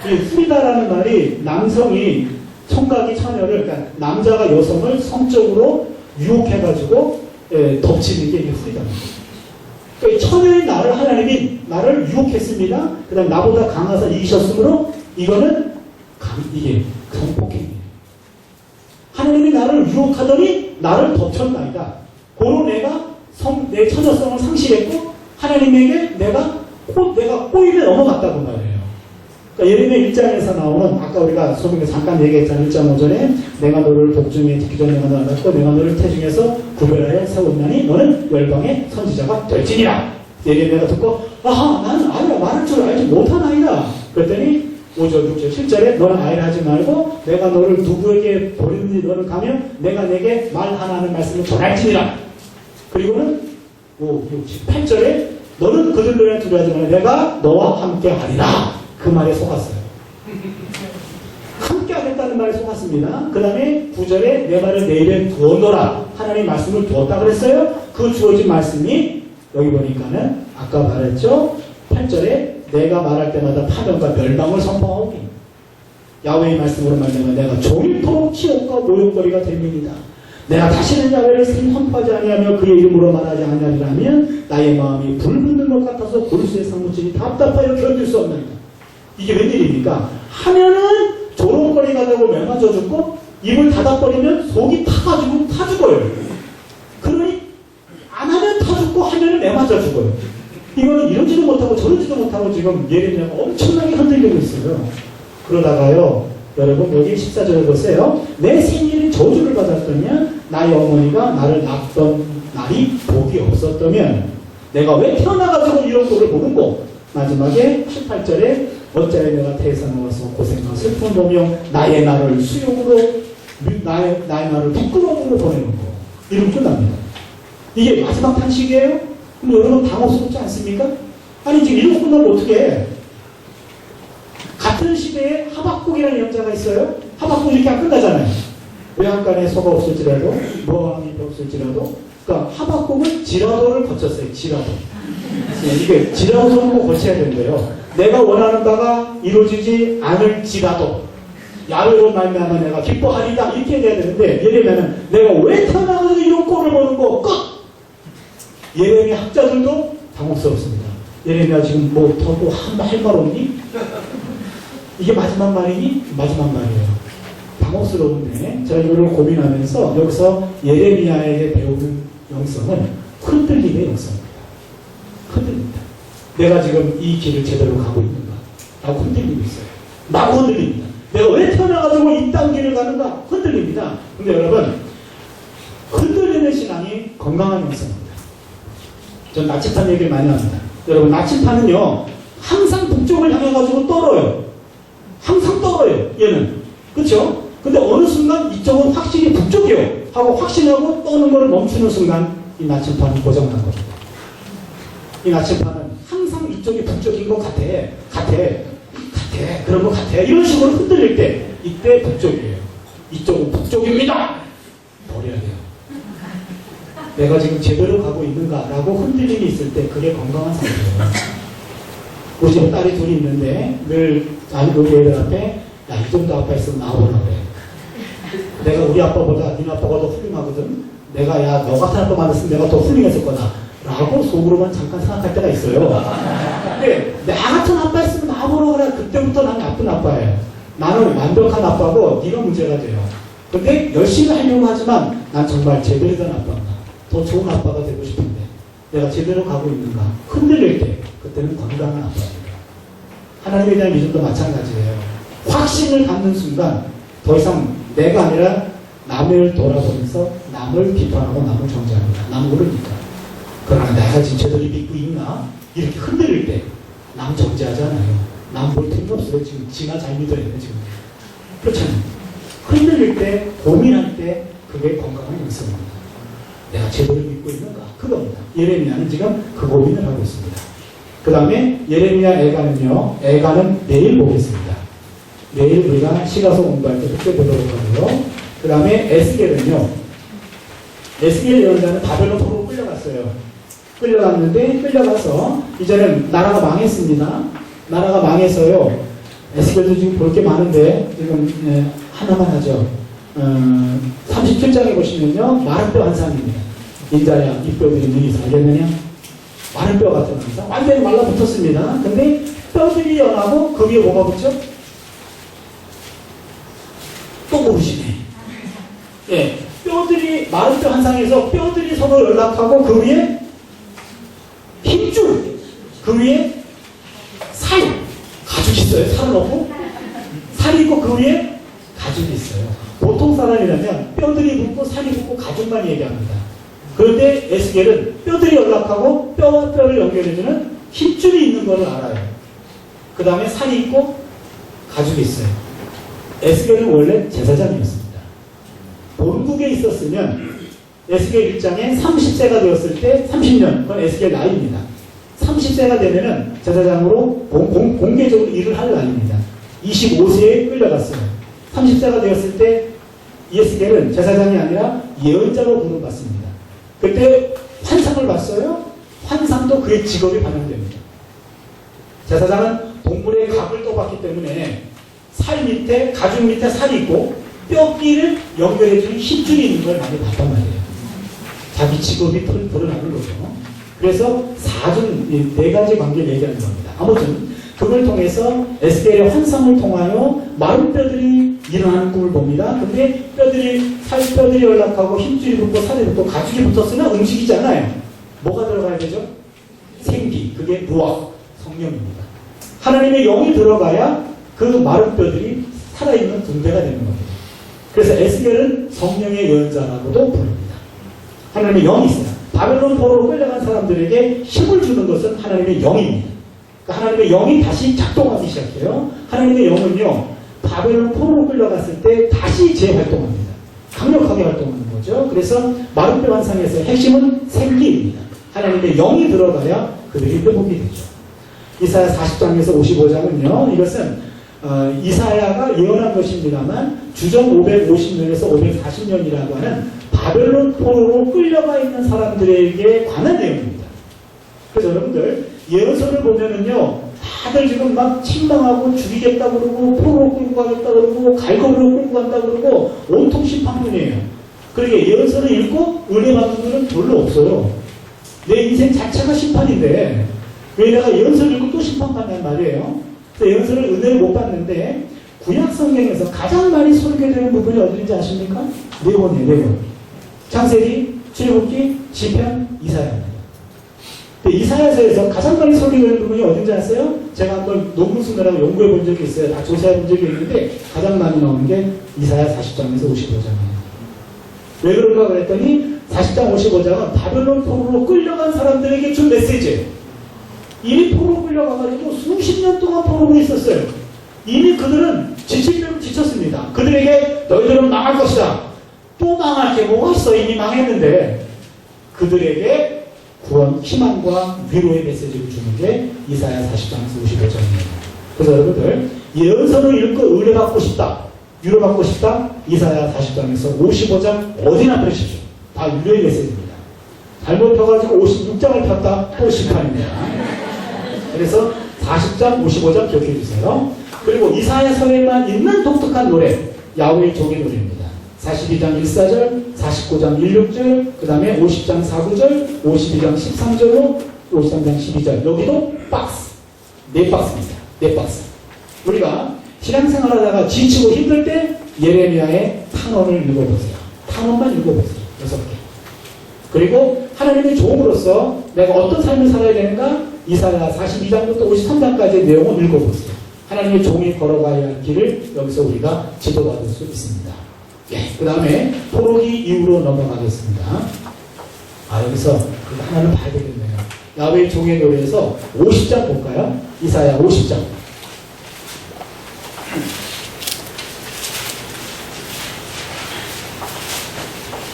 이 술이다라는 말이 남성이 총각이 처녀를, 그러니까 남자가 여성을 성적으로 유혹해가지고 덮치는 게 이게 술이다. 그러니까 처녀인 나를 하나님이 나를 유혹했습니다. 그 다음에 나보다 강하사 이기셨으므로 이거는 이게 성폭행이에요. 하나님이 나를 유혹하더니 나를 덮쳤나이다. 고로 내 처녀성을 상실했고 하나님에게 내가 꼬임에 넘어갔다고 말해요. 그러니까 예레미야 1장에서 나오는, 아까 우리가 소명에 잠깐 얘기했잖아요. 1장 5절에 내가 너를 복중에 듣기 전에 내가 너를 낳고 내가 너를 태중에서 구별하여 세웠나니 너는 열방의 선지자가 될지니라. 예레미야가 듣고 나는 아이가 말할 줄 알지 못한 아이다. 그랬더니 5절, 6절, 7절에 너는 아이를 하지 말고 내가 너를 누구에게 보내는지 너를 가면 내가 내게 말하는 말씀을 전할지니라. 그리고는 5, 6, 7, 8절에 너는 그들로 두려워하지 말라. 내가 너와 함께 하리라. 그 말에 속았어요. 함께 하겠다는 말에 속았습니다. 그 다음에 9절에 내 말을 내 입에 두었노라. 하나님 말씀을 두었다 그랬어요. 그 주어진 말씀이 여기 보니까는 아까 말했죠. 8절에 내가 말할 때마다 파멸과 멸망을 선포하오니 야훼의 말씀으로 말하면 내가 종일토록 치욕과 모욕거리가 됩니다. 내가 다시는 야훼를 선포하지 아니하며 그의 이름으로 말하지 아니하리라면 나의 마음이 불붙는 것 같아서 골수의 상무증이 답답하여 견딜 수 없나이다. 이게 웬일입니까? 하면은 조롱거리가 되고 매맞아 죽고, 입을 닫아버리면 속이 타가지고 타 죽어요. 그러니 안 하면 타 죽고 하면은 매맞아 죽어요. 이거는 이러지도 못하고 저러지도 못하고 지금 예레미야가 엄청나게 흔들리고 있어요. 그러다가요, 여러분 여기 14절에 보세요. 내 생일에 저주를 받았더면 나의 어머니가 나를 낳던 날이 복이 없었다면 내가 왜 태어나가지고 이런 꼴을 보는고. 마지막에 18절에 어찌하여 내가 태에서 나와서 고생과 슬픔을 보며 나의 날을 수욕으로 나의 날을 부끄러움으로 보내는 거. 이러면 끝납니다. 이게 마지막 탄식이에요? 그럼 여러분 당혹스럽지 않습니까? 아니 지금 이러고 끝나면 어떻게 해? 같은 시대에 하박국이라는 연자가 있어요. 하박국 이렇게 안 끝나잖아요. 외양간에 소가 없을지라도 무화과잎이 없을지라도. 그러니까 하박국은 지라도를 거쳤어요. 지라도. 이게 지라도를 꼭 거쳐야 된대요. 내가 원하는 바가 이루어지지 않을지라도 야훼로 말미암아 내가 기뻐하리다 이렇게 해야 되는데, 예레미야는 내가 왜 태어나서 이런 꼴을 보는 거 끝! 예레미야 학자들도 당혹스럽습니다. 예레미야 지금 뭐 더 뭐 할 말 없니? 이게 마지막 말이니? 마지막 말이에요. 당혹스러운데 제가 이거를 고민하면서 여기서 예레미야에게 배우는 영성은 흔들림의 영성입니다. 흔들립니다. 내가 지금 이 길을 제대로 가고 있는가? 라고 흔들리고 있어요. 막 흔들립니다. 내가 왜 태어나가지고 이 땅 길을 가는가? 흔들립니다. 근데 여러분, 흔들리는 신앙이 건강한 형성입니다. 전 나침판 얘기를 많이 합니다. 여러분, 나침판은요, 항상 북쪽을 향해가지고 떨어요. 항상 떨어요, 얘는. 그쵸? 근데 어느 순간 이쪽은 확실히 북쪽이요. 하고 확신하고 떠는 걸 멈추는 순간 이 나침판은 고장난 겁니다. 이 나침판은 항상 이쪽이 북쪽인 것 같아. 그런 것 같아. 이런 식으로 흔들릴 때, 이때 북쪽이에요. 이쪽은 북쪽입니다! 버려야 돼요. 내가 지금 제대로 가고 있는가라고 흔들림이 있을 때 그게 건강한 상태예요. 우리 집에 딸이 둘이 있는데 늘 우리 애들 앞에 야, 이 정도 아빠 있으면 나오라 그래. 내가 우리 아빠보다 니네 아빠가 더 훌륭하거든. 내가 야, 너 같은 아빠 만났으면 내가 더 훌륭했을 거다. 라고 속으로만 잠깐 생각할 때가 있어요. 근데 나 같은 아빠 있으면 나오라 그래. 그때부터 난 나쁜 아빠예요. 나는 완벽한 아빠고 네가 문제가 돼요. 근데 열심히 하려고 하지만 난 정말 제대로 된 아빠인가. 더 좋은 아빠가 되고 싶은데 내가 제대로 가고 있는가. 흔들릴 때 그때는 건강한 아빠입니다. 하나님에 대한 믿음도 마찬가지예요. 확신을 갖는 순간 더 이상 내가 아니라 남을 돌아보면서 남을 비판하고 남을 정죄합니다. 남 모르니까. 그러나 내가 지금 제대로 믿고 있나? 이렇게 흔들릴 때 남 정죄하지 않아요. 남 볼 틈이 없어요. 지금 지가 잘 믿어야 돼요. 지금. 그렇잖아요. 흔들릴 때, 고민할 때 그게 건강한 영성입니다. 내가 제대로 믿고 있는가? 그겁니다. 예레미야는 지금 그 고민을 하고 있습니다. 그 다음에 예레미야 애가는 내일 보겠습니다. 내일 우리가 시가서 공부할 때 그때 보도록 하고요. 그 다음에 에스겔은요. 에스겔 예언자는 바벨론 포로로 끌려갔어요. 끌려가서 이제는 나라가 망했습니다. 나라가 망해서요. 에스겔도 지금 볼 게 많은데 지금 하나만 하죠. 37장에 보시면요. 마른 뼈 환상입니다. 인자야 이 뼈들이 눈이 살겠느냐? 마른 뼈 같은 환상. 완전히 말라붙었습니다. 근데 뼈들이 연하고 그 위에 뭐가 붙죠? 또 모르시네. 예, 뼈들이 마른 뼈 환상에서 뼈들이 서로 연락하고 그 위에 힘줄, 그 위에 살, 가죽이 있어요. 살을 넣고 살이 있고 그 위에 가죽이 있어요. 보통 사람이라면 뼈들이 붙고 살이 붙고 가죽만 얘기합니다. 그런데 에스겔은 뼈들이 연락하고 뼈와 뼈를 연결해주는 힘줄이 있는 것을 알아요. 그 다음에 살이 있고 가죽이 있어요. 에스겔은 원래 제사장이었습니다. 본국에 있었으면 에스겔 1장에 30세가 되었을 때 30년, 그건 에스겔 나이입니다. 30세가 되면은 제사장으로 공개적으로 일을 할 나이입니다. 25세에 끌려갔어요. 30세가 되었을 때 에스겔은 제사장이 아니라 예언자로 부름받습니다. 그때 환상을 봤어요. 환상도 그의 직업이 반영됩니다. 제사장은 동물의 각을 떠봤기 때문에 살 밑에, 가죽 밑에 살이 있고 뼈끼를 연결해주는 힘줄이 있는 걸 많이 봤단 말이에요. 자기 직업이 드러나는 거죠. 그래서 4가지 관계를 얘기하는 겁니다. 아무튼 그걸 통해서 에스겔의 환상을 통하여 마른 뼈들이 일어나는 꿈을 봅니다. 근데 살뼈들이 연락하고 힘줄이 붙고 살이 붙고 가죽이 붙었으면 움직이잖아요. 뭐가 들어가야 되죠? 생기. 그게 루아, 성령입니다. 하나님의 영이 들어가야 그 마른 뼈들이 살아있는 군대가 되는 겁니다. 그래서 에스겔은 성령의 예언자라고도 부릅니다. 하나님의 영이 있어요. 바벨론 포로로 끌려간 사람들에게 힘을 주는 것은 하나님의 영입니다. 그러니까 하나님의 영이 다시 작동하기 시작해요. 하나님의 영은요, 바벨론 포로로 끌려갔을 때 다시 재활동합니다. 강력하게 활동하는 거죠. 그래서 마른 뼈 환상에서 핵심은 생기입니다. 하나님의 영이 들어가야 그들이 회복이 되죠. 이사야 40장에서 55장은요, 이것은 이사야가 예언한 것입니다만 주전 550년에서 540년이라고 하는 바벨론 포로로 끌려가 있는 사람들에게 관한 내용입니다. 그래서 여러분들 예언서를 보면은요, 다들 지금 막 침방하고 죽이겠다 그러고 포로로 끌고 가겠다 그러고 갈거리로 끌고 간다 그러고 온통 심판문이에요. 그러게 예언서를 읽고 은혜 받는 분은 별로 없어요. 내 인생 자체가 심판인데 왜 내가 예언서를 읽고 또 심판받냔 말이에요. 그래서 예언서를 은혜를 못 받는데 구약 성경에서 가장 많이 설교되는 부분이 어디인지 아십니까? 네 권이에요. 네 권. 창세기, 출애굽기, 시편, 이사야입니다. 근데 이사야서에서 가장 많이 설명되는 부분이 어딘지 아세요? 제가 한번 논문 쓰느라고 연구해 본 적이 있어요. 다 조사해 본 적이 있는데 가장 많이 나오는 게 이사야 40장에서 55장이에요. 왜 그런가 그랬더니 40장 55장은 바벨론 포로로 끌려간 사람들에게 준 메시지예요. 이미 포로 끌려가가지고 수십 년 동안 포로로 있었어요. 이미 그들은 지쳤습니다. 그들에게 너희들은 망할 것이다. 또 망할 게 뭐가 있어? 이미 망했는데 그들에게 구원, 희망과 위로의 메시지를 주는 게 이사야 40장에서 55장이에요. 그래서 여러분들 예언서를 읽고 의뢰받고 싶다, 위로받고 싶다, 이사야 40장에서 55장 어디나 펴십시오. 다 위로의 메시지입니다. 잘못 펴가지고 56장을 폈다, 또 심판입니다. 그래서 40장, 55장 기억해 주세요. 그리고 이사야서에만 있는 독특한 노래, 야훼의 종의 노래입니다. 42장 1사절, 49장 1, 6절, 그 다음에 50장 4, 9절, 52장 13절로 53장 12절. 여기도 박스. 4박스입니다. 4박스. 우리가 신앙생활 하다가 지치고 힘들 때 예레미야의 탄원을 읽어보세요. 탄원만 읽어보세요. 6개. 그리고 하나님의 종으로서 내가 어떤 삶을 살아야 되는가? 이사야 42장부터 53장까지의 내용을 읽어보세요. 하나님의 종이 걸어가야 할 길을 여기서 우리가 지도받을 수 있습니다. 예, 그 다음에 포로기 이후로 넘어가겠습니다. 여기서 하나는 봐야 되겠네요. 야훼의 종의 노래에서 50장 볼까요? 이사야 50장.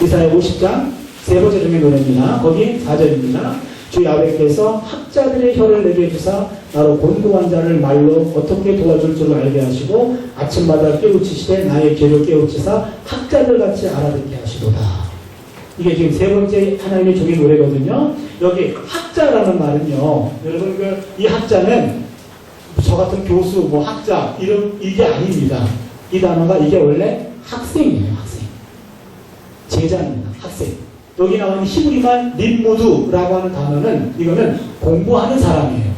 이사야 50장 세 번째 종의 노래입니다. 거기 4절입니다. 주 야훼께서 학자들의 혀를 내게 주사 나로 곤고한 자를 말로 어떻게 도와줄 줄 알게 하시고 아침마다 깨우치시되 나의 길을 깨우치사 학자들 같이 알아듣게 하시도다. 이게 지금 세 번째 하나님의 종의 노래거든요. 여기 학자라는 말은요, 여러분 이 학자는 저 같은 교수, 뭐 학자 이게 아닙니다. 이 단어가 이게 원래 학생이에요. 학생. 제자입니다. 학생. 여기 나오는 히브리말 림무드라고 하는 단어는 이거는 공부하는 사람이에요.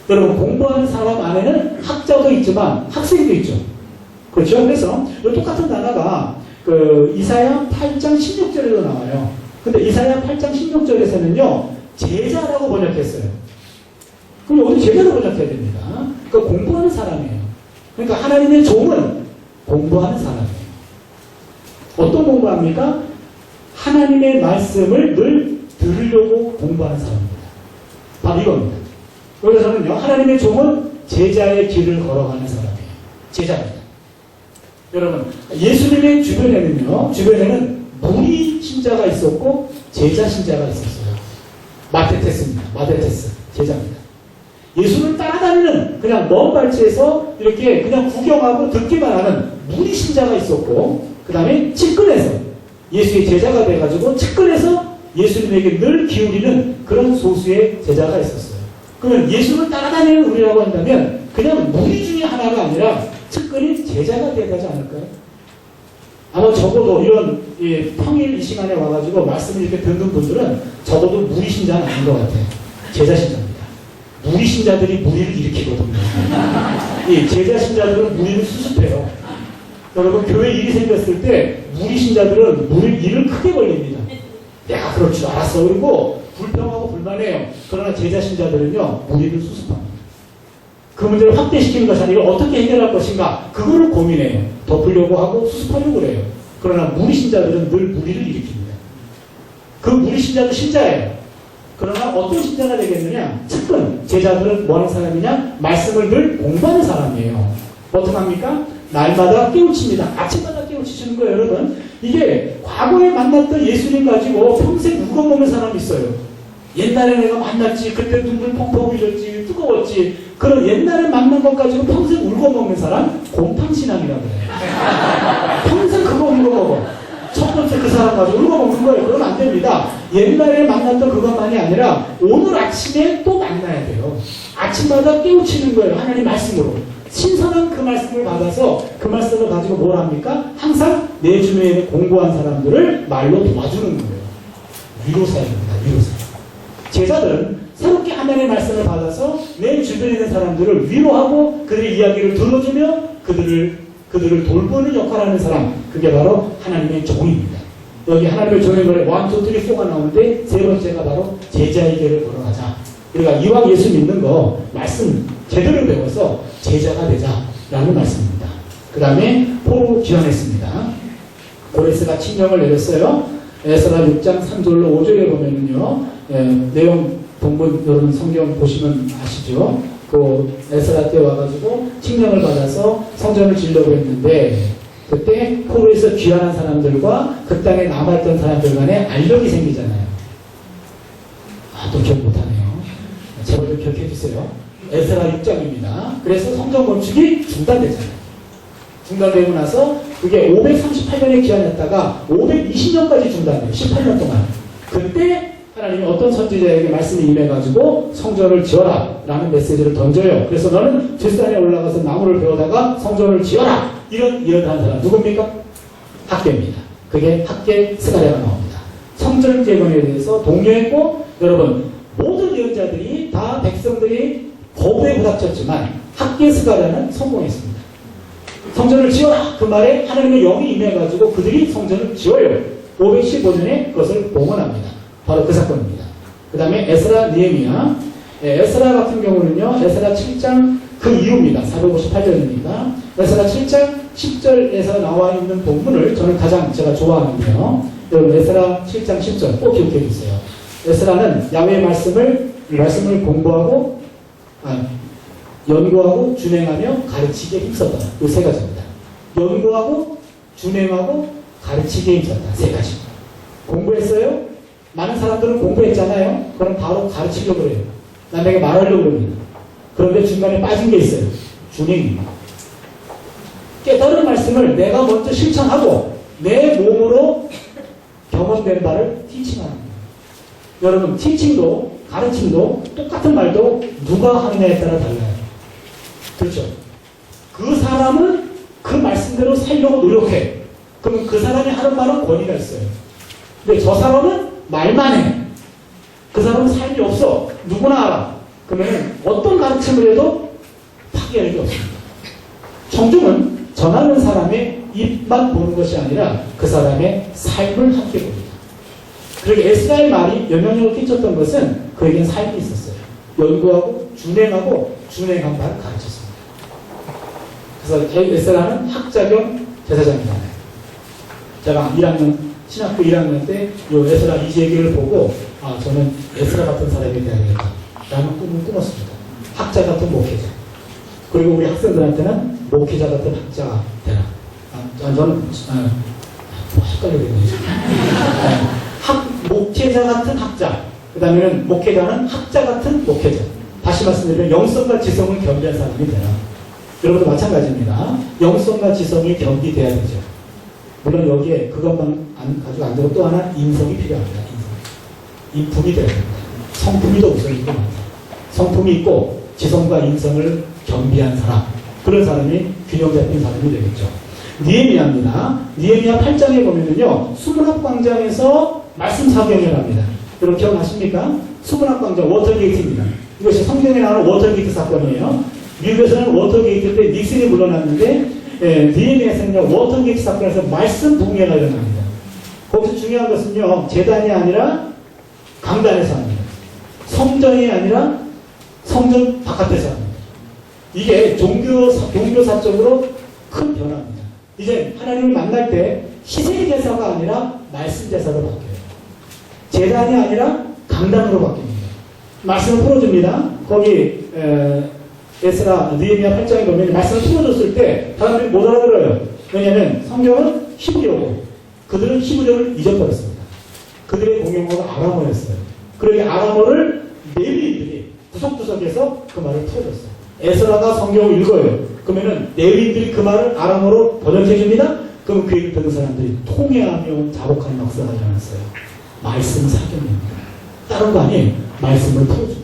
여러분 공부하는 사람 안에는 학자도 있지만 학생도 있죠. 그렇죠? 그래서 이 똑같은 단어가 이사야 8장 16절에도 나와요. 근데 이사야 8장 16절에서는요 제자라고 번역했어요. 그럼 여기 제자로 번역해야 됩니다. 그러니까 공부하는 사람이에요. 그러니까 하나님의 종은 공부하는 사람이에요. 어떤 공부합니까? 하나님의 말씀을 늘 들으려고 공부하는 사람입니다. 바로 이겁니다. 여기서는요, 하나님의 종은 제자의 길을 걸어가는 사람이에요. 제자입니다. 여러분, 예수님의 주변에는 무리 신자가 있었고, 제자 신자가 있었어요. 마테테스입니다. 마테테스. 제자입니다. 예수를 따라다니는 그냥 먼 발치에서 이렇게 그냥 구경하고 듣기만 하는 무리 신자가 있었고, 그 다음에 측근에서 예수의 제자가 돼가지고 측근에서 예수님에게 늘 기울이는 그런 소수의 제자가 있었어요. 그러면 예수를 따라다니는 우리라고 한다면 그냥 무리 중에 하나가 아니라 측근인 제자가 돼야 되지 않을까요? 아마 적어도 이런 평일 이 시간에 와가지고 말씀을 이렇게 듣는 분들은 적어도 무리 신자는 아닌 것 같아요. 제자 신자입니다. 무리 신자들이 무리를 일으키거든요. 이 제자 신자들은 무리를 수습해요. 여러분 교회 일이 생겼을 때 무리 신자들은 일을 크게 벌립니다. 내가 그럴 줄 알았어. 그리고 불평하고 불만해요. 그러나 제자 신자들은요 무리를 수습합니다. 그 문제를 확대시키는 것이 아니라 어떻게 해결할 것인가 그거를 고민해요. 덮으려고 하고 수습하려고 그래요. 그러나 무리 신자들은 늘 무리를 일으킵니다. 그 무리 신자도 신자예요. 그러나 어떤 신자가 되겠느냐? 측근 제자들은 뭐 하는 사람이냐? 말씀을 늘 공부하는 사람이에요. 어떻게 합니까? 날마다 깨우칩니다. 아침마다 깨우치시는 거예요, 여러분. 이게 과거에 만났던 예수님 가지고 평생 울고먹는 사람이 있어요. 옛날에 내가 만났지, 그때 눈물 펑펑 흘렸지, 뜨거웠지. 그런 옛날에 만난 것 가지고 평생 울고먹는 사람, 곰탕신앙이라고 해요. 평생 그거 울고먹어. 첫 번째 그 사람 가지고 울고먹는 거예요. 그러면 안 됩니다. 옛날에 만났던 그것만이 아니라 오늘 아침에 또 만나야 돼요. 아침마다 깨우치는 거예요. 하나님 말씀으로. 신선한 그 말씀을 받아서 그 말씀을 가지고 뭘 합니까? 항상 내 주변에 있는 공고한 사람들을 말로 도와주는 거예요. 위로사입니다. 위로사. 제자들은 새롭게 하나님의 말씀을 받아서 내 주변에 있는 사람들을 위로하고 그들의 이야기를 들어주며 그들을 돌보는 역할을 하는 사람, 그게 바로 하나님의 종입니다. 여기 하나님의 종행거래 1, 2, 3, 4가 나오는데 세 번째가 바로 제자의 길을 걸어가자. 우리가 이왕 예수 믿는 거 말씀 제대로 배워서 제자가 되자라는 말씀입니다. 그 다음에 포로 귀환했습니다. 고레스가 칙령을 내렸어요. 에스라 6장 3절로 5절에 보면은요, 내용 본문 여러분 성경 보시면 아시죠? 그 에스라 때 와가지고 칙령을 받아서 성전을 지으려고 했는데 그때 포로에서 귀환한 사람들과 그 땅에 남아있던 사람들 간에 알력이 생기잖아요. 또 기억 못하네요. 제발 좀 기억해 주세요. 에스라 6장입니다. 그래서 성전 건축이 중단되잖아요. 중단되고 나서 그게 538년에 귀환했다가 520년까지 중단돼요. 18년 동안. 그때 하나님이 어떤 선지자에게 말씀이 임해가지고 성전을 지어라 라는 메시지를 던져요. 그래서 너는 뒷산에 올라가서 나무를 베어다가 성전을 지어라, 이런 예언을 한 사람 누굽니까? 학개입니다. 그게 학개 스가랴가 나옵니다. 성전 재건에 대해서 독려했고, 여러분 모든 예언자들이 다 백성들이 거부에 부닥쳤지만 학개 스가랴는 성공했습니다. 성전을 지어라, 그 말에 하나님의 영이 임해가지고 그들이 성전을 지어요. 515년에 그것을 봉헌합니다. 바로 그 사건입니다. 그 다음에 에스라 니에미야. 에스라 같은 경우는요, 에스라 7장 그 이후입니다. 458절입니다. 에스라 7장 10절에서 나와 있는 본문을 저는 가장 제가 좋아하는데요. 여러분 에스라 7장 10절 꼭 기억해 주세요. 에스라는 야훼의 말씀을 공부하고 연구하고 준행하며 가르치기에 힘썼다. 이 세 가지입니다. 연구하고 준행하고 가르치기에 힘썼다. 세 가지. 공부했어요? 많은 사람들은 공부했잖아요. 그럼 바로 가르치려고 그래요. 남에게 말하려고 그럽니다. 그런데 중간에 빠진 게 있어요. 준행입니다. 깨달은 말씀을 내가 먼저 실천하고 내 몸으로 경험된 바를 티칭하는 거예요. 여러분 티칭도 가르침도 똑같은 말도 누가 하느냐에 따라 달라요. 그렇죠? 그 사람은 그 말씀대로 살려고 노력해. 그럼 그 사람이 하는 말은 권위가 있어요. 근데 저 사람은 말만 해. 그 사람은 삶이 없어. 누구나 알아. 그러면 어떤 가르침을 해도 파괴할 게 없습니다. 청중은 전하는 사람의 입만 보는 것이 아니라 그 사람의 삶을 함께 봅니다. 그리고 에스라의 말이 영향력을 끼쳤던 것은 그에게는 삶이 있었어요. 연구하고 준행한 바를 가르쳤습니다. 그래서 에스라는 학자 겸 제사장이잖아요. 제가 신학교 1학년 때 이 에스라 이 얘기를 보고 저는 에스라 같은 사람이 되야겠다 라는 꿈을 꾸었습니다. 학자 같은 목회자. 그리고 우리 학생들한테는 목회자 같은 학자가 되라. 저는 헷갈리겠네요. 목회자 같은 학자. 그 다음에는 목회자는 학자 같은 목회자. 다시 말씀드리면 영성과 지성을 겸비한 사람이 되라. 여러분도 마찬가지입니다. 영성과 지성이 겸비돼야 되죠. 물론 여기에 그것만 가지고 안 되고 또 하나 인성이 필요합니다. 인품이 되어야 됩니다. 성품이 더 우선이고 많다. 성품이 있고 지성과 인성을 겸비한 사람, 그런 사람이 균형 잡힌 사람이 되겠죠. 니에미야입니다. 니에미야 8장에 보면은요, 수문학광장에서 말씀 사경을 합니다. 여러분 기억나십니까? 수문학광장 워터게이트입니다. 이것이 성경에 나오는 워터게이트 사건이에요. 미국에서는 워터게이트 때 닉슨이 물러났는데 니에미야에서는요, 워터게이트 사건에서 말씀 붕괴가 일어납니다. 거기서 중요한 것은요, 제단이 아니라 강단에서 합니다. 성전이 아니라 성전 바깥에서 합니다. 이게 종교사적으로 큰 변화입니다. 이제 하나님을 만날 때 희생제사가 아니라 말씀제사로 바뀌어요. 제단이 아니라 강단으로 바뀝니다. 말씀을 풀어줍니다. 거기 에스라 느헤미야 8장에 보면 말씀을 풀어줬을 때 사람들이 못 알아들어요. 왜냐하면 성경은 히브리어고 그들은 히브리어를 잊어버렸습니다. 그들의 공용어가 아람어였어요. 그러니 아람어를 레위인들이 구석구석에서 그 말을 풀어줬어요. 에스라가 성경을 읽어요. 그러면은 레위인들이 그 말을 아람어로 번역해 줍니다. 그럼 그 얘기를 듣는 사람들이 통해하며 자복하는 역사가 일어났어요. 말씀 사경입니다. 다른 거 아니에요. 말씀을 풀어주는 거죠.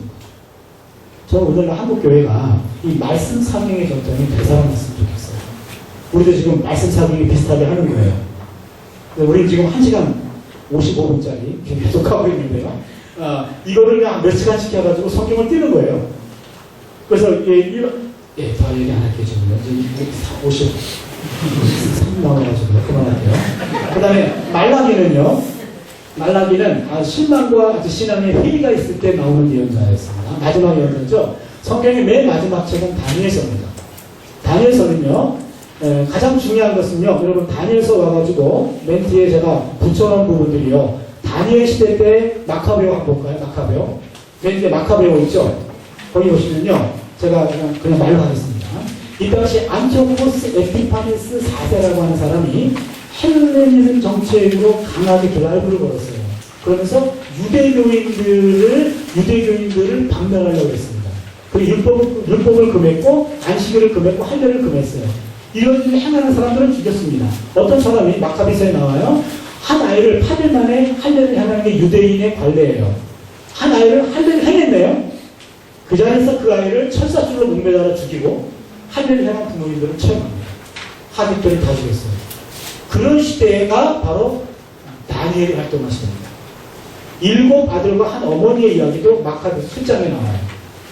저는 오늘날 한국교회가 이 말씀 사경의 전통이 되살아났으면 좋겠어요. 우리도 지금 말씀 사경이 비슷하게 하는 거예요. 우리 지금 1시간 55분짜리 지금 계속 하고 있는데요. 이거를 그냥 몇 시간씩 해가지고 성경을 띄는 거예요. 그래서 예, 더 얘기 안 할게요. 지금 53 나와가지고 그만할게요. 그 다음에 말라기는요. 말라기는 신랑과 아주 신앙의 회의가 있을 때 나오는 예언자였습니다. 마지막 예언자죠. 성경의 맨 마지막 책은 다니엘서입니다. 다니엘서는요. 가장 중요한 것은요. 여러분 다니엘서 와가지고 맨 뒤에 제가 붙여놓은 부분들이요. 다니엘 시대 때 마카베오 한번 볼까요? 마카베오. 맨 뒤에 마카베오 있죠. 거기 보시면요. 제가 그냥 말로 하겠습니다. 이 당시 안티오코스 에피파네스 4세라고 하는 사람이 헬레니즘 정책으로 강하게 드라이브를 걸었어요. 그러면서 유대교인들을 박멸하려고 했습니다. 그리고 율법을 금했고 안식일을 금했고 할례를 금했어요. 이런 일을 행하는 사람들은 죽였습니다. 어떤 사람이 마카비서에 나와요. 한 아이를 8일 만에 할례를 행하는 게 유대인의 관례예요. 한 아이를 할례를 행했네요. 그 자리에서 그 아이를 철사줄로 목매달아 죽이고 할례를 행한 부모님들을 처형합니다. 하객들을 다 죽였어요. 그런 시대가 바로 다니엘이 활동하십니다. 7 아들과 한 어머니의 이야기도 마카베오 7장에 나와요.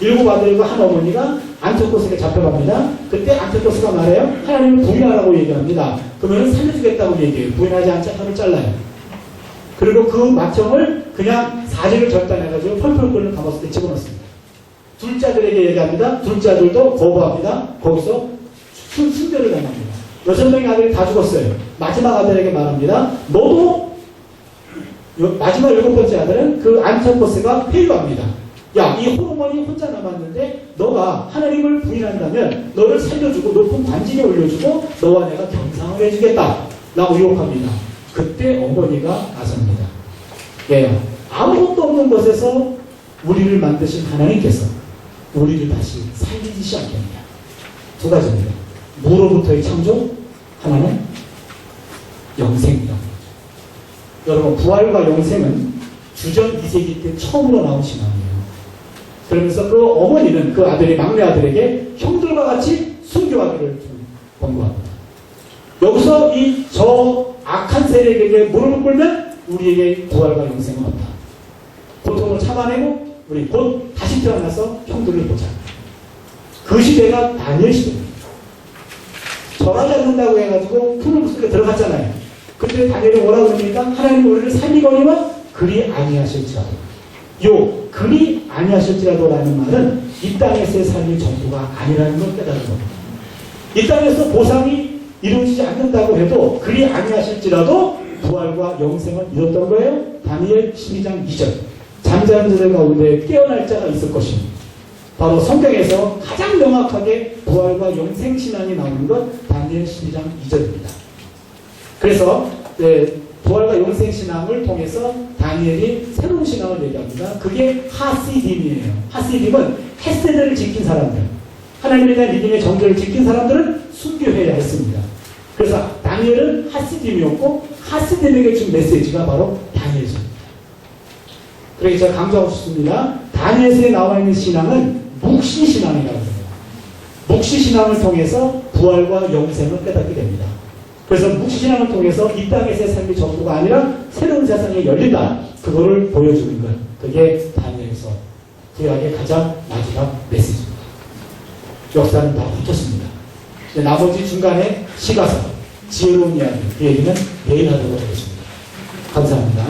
7 아들과 한 어머니가 안티오코스에게 잡혀갑니다. 그때 안티오코스가 말해요. 하나님을 부인하라고 얘기합니다. 그러면 살려주겠다고 얘기해요. 부인하지 않자 혀를 잘라요. 그리고 그 맏형을 그냥 사지를 절단해가지고 펄펄 끓는 가마솥에 집어넣습니다. 둘째 아들에게 얘기합니다. 둘째 아들도 거부합니다. 거기서 순교를 당합니다. 6명의 아들이 다 죽었어요. 마지막 아들에게 말합니다. 너도 마지막 7번째 아들은 그 안티오코스가 회유합니다. 야, 이 호르몬이 혼자 남았는데 너가 하나님을 부인한다면 너를 살려주고 높은 관직에 올려주고 너와 내가 겸상을 해주겠다 라고 유혹합니다. 그때 어머니가 나섭니다. 예, 아무것도 없는 것에서 우리를 만드신 하나님께서 우리를 다시 살리지 않겠느냐. 2 가지입니다. 무로부터의 창조, 하나는 영생이다. 여러분, 부활과 영생은 주전 2세기 때 처음으로 나온 신앙이에요. 그러면서 그 어머니는 그 아들이 막내 아들에게 형들과 같이 순교하기를 권고합니다. 여기서 저 악한 세력에게 무릎을 꿇면 우리에게 부활과 영생은 없다. 고통을 참아내고 우리 곧 다시 태어나서 형들을 보자. 그 시대가 다니엘 시대입니다. 절하지 않는다고 해가지고 푸른 속에 들어갔잖아요. 그때 다니엘이 뭐라고 그럽니까? 하나님 우리를 살리거니와 그리 아니하실지라도. 그리 아니하실지라도 라는 말은 이 땅에서의 삶이 전부가 아니라는 걸 깨달은 겁니다. 이 땅에서 보상이 이루어지지 않는다고 해도 그리 아니하실지라도 부활과 영생을 이뤘던 거예요. 다니엘 12장 2절. 잠자는 자들 가운데 깨어날 자가 있을 것입니다. 바로 성경에서 가장 명확하게 부활과 영생 신앙이 나오는 것 다니엘 12장 2절입니다. 그래서 부활과 영생 신앙을 통해서 다니엘이 새로운 신앙을 얘기합니다. 그게 하시딤이에요. 하시딤은 헤세드를 지킨 사람들, 하나님에 대한 믿음의 정절을 지킨 사람들은 순교해야 했습니다. 그래서 다니엘은 하시딤이었고 하시딤에게 준 메시지가 바로 다니엘서입니다. 그래서 제가 강조하고 싶습니다. 다니엘서에 나와 있는 신앙은 묵시신앙이라고 합니다. 묵시신앙을 통해서 부활과 영생을 깨닫게 됩니다. 그래서 묵시신앙을 통해서 이 땅에서의 삶이 전부가 아니라 새로운 세상이 열린다. 그거를 보여주는 것. 그게 다니엘서 구약의 가장 마지막 메시지입니다. 역사는 다 훑었습니다. 나머지 중간에 시가서, 지혜로운 이야기, 그 얘기는 내일 하도록 하겠습니다. 감사합니다.